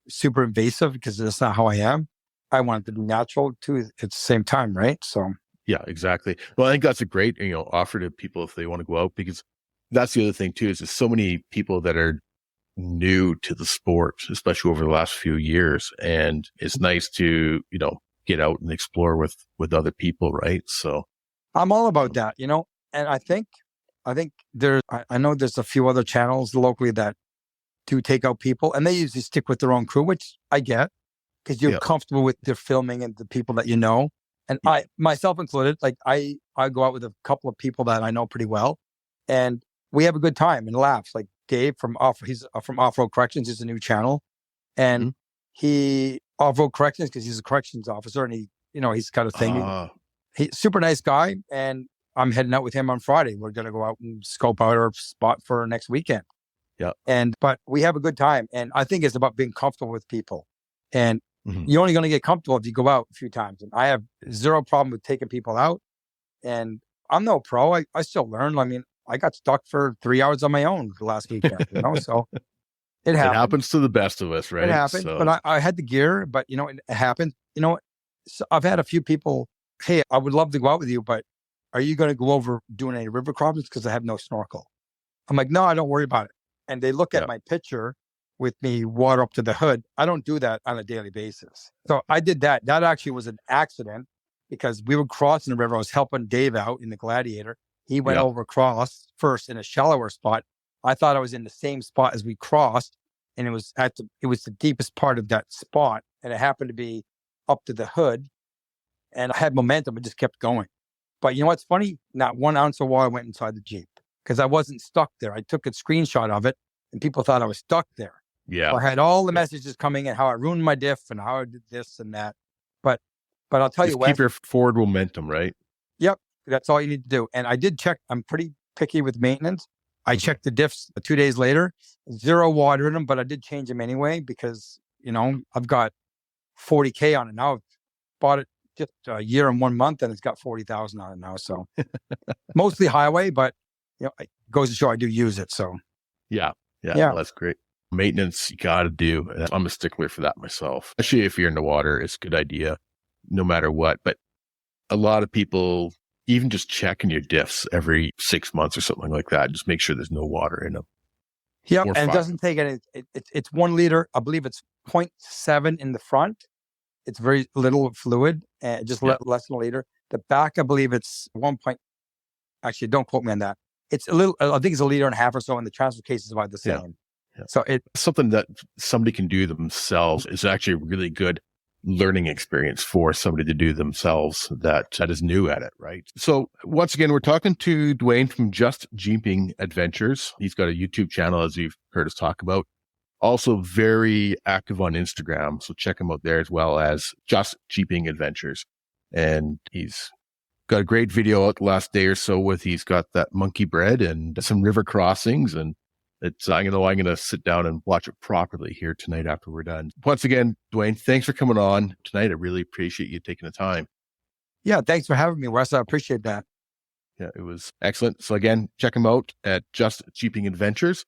super invasive because that's not how I am. I want it to be natural too at the same time, right? So yeah, exactly. Well, I think that's a great offer to people if they want to go out, because that's the other thing too, is there's so many people that are new to the sport, especially over the last few years, and it's nice to get out and explore with other people, right? So I'm all about that, and I think I know there's a few other channels locally that do take out people, and they usually stick with their own crew, which I get, because you're comfortable with their filming and the people that you know. And I, myself included, like I go out with a couple of people that I know pretty well, and we have a good time and laughs. Like Dave he's from Off-Road Corrections, is a new channel, and he Off-Road Corrections because he's a corrections officer, and he's got a thing. He's super nice guy, and I'm heading out with him on Friday. We're going to go out and scope out our spot for next weekend. Yeah. But we have a good time. And I think it's about being comfortable with people. And you're only going to get comfortable if you go out a few times. And I have zero problem with taking people out. And I'm no pro. I still learn. I mean, I got stuck for 3 hours on my own the last weekend, so it happens. It happens to the best of us, right? It happens. So. But I had the gear, but it happened. So I've had a few people, hey, I would love to go out with you, but are you going to go over doing any river crossings? Because I have no snorkel. I'm like, no, I don't worry about it. And they look at my picture with me water up to the hood. I don't do that on a daily basis. So I did that. That actually was an accident because we were crossing the river. I was helping Dave out in the Gladiator. He went over across first in a shallower spot. I thought I was in the same spot as we crossed. And it was the deepest part of that spot. And it happened to be up to the hood. And I had momentum and just kept going. But you know what's funny? Not 1 ounce of water went inside the Jeep because I wasn't stuck there. I took a screenshot of it and people thought I was stuck there. Yeah. So I had all the messages coming in, how I ruined my diff and how I did this and that. But I'll tell you what. Keep your forward momentum, right? Yep. That's all you need to do. And I did check. I'm pretty picky with maintenance. I checked the diffs 2 days later, 0 water in them, but I did change them anyway because, I've got 40K on it now. I've bought it just a year and 1 month and it's got 40,000 on it now. So mostly highway, but it goes to show I do use it. So yeah, that's great. Maintenance you got to do. And I'm a stickler for that myself. Especially if you're in the water, it's a good idea no matter what. But a lot of people, even just checking your diffs every 6 months or something like that, just make sure there's no water in them. Yeah, and it doesn't take any. It's 1 liter. I believe it's 0.7 in the front. It's very little fluid, and just less than a liter. The back, I believe it's 1. Actually, don't quote me on that. It's a little. I think it's 1.5 liters or so, and the transfer case is about the same. Yeah. So it's something that somebody can do themselves is actually a really good learning experience for somebody to do themselves that is new at it, right? So once again, we're talking to Duanne from Just Jeeping Adventures. He's got a YouTube channel, as you've heard us talk about. Also very active on Instagram. So check him out there as well as Just Jeeping Adventures. And he's got a great video out the last day or so with he's got that monkey bread and some river crossings, and it's I'm gonna sit down and watch it properly here tonight after we're done. Once again, Duanne, thanks for coming on tonight. I really appreciate you taking the time. Yeah, thanks for having me, Wes. I appreciate that. Yeah, it was excellent. So again, check him out at Just Jeeping Adventures.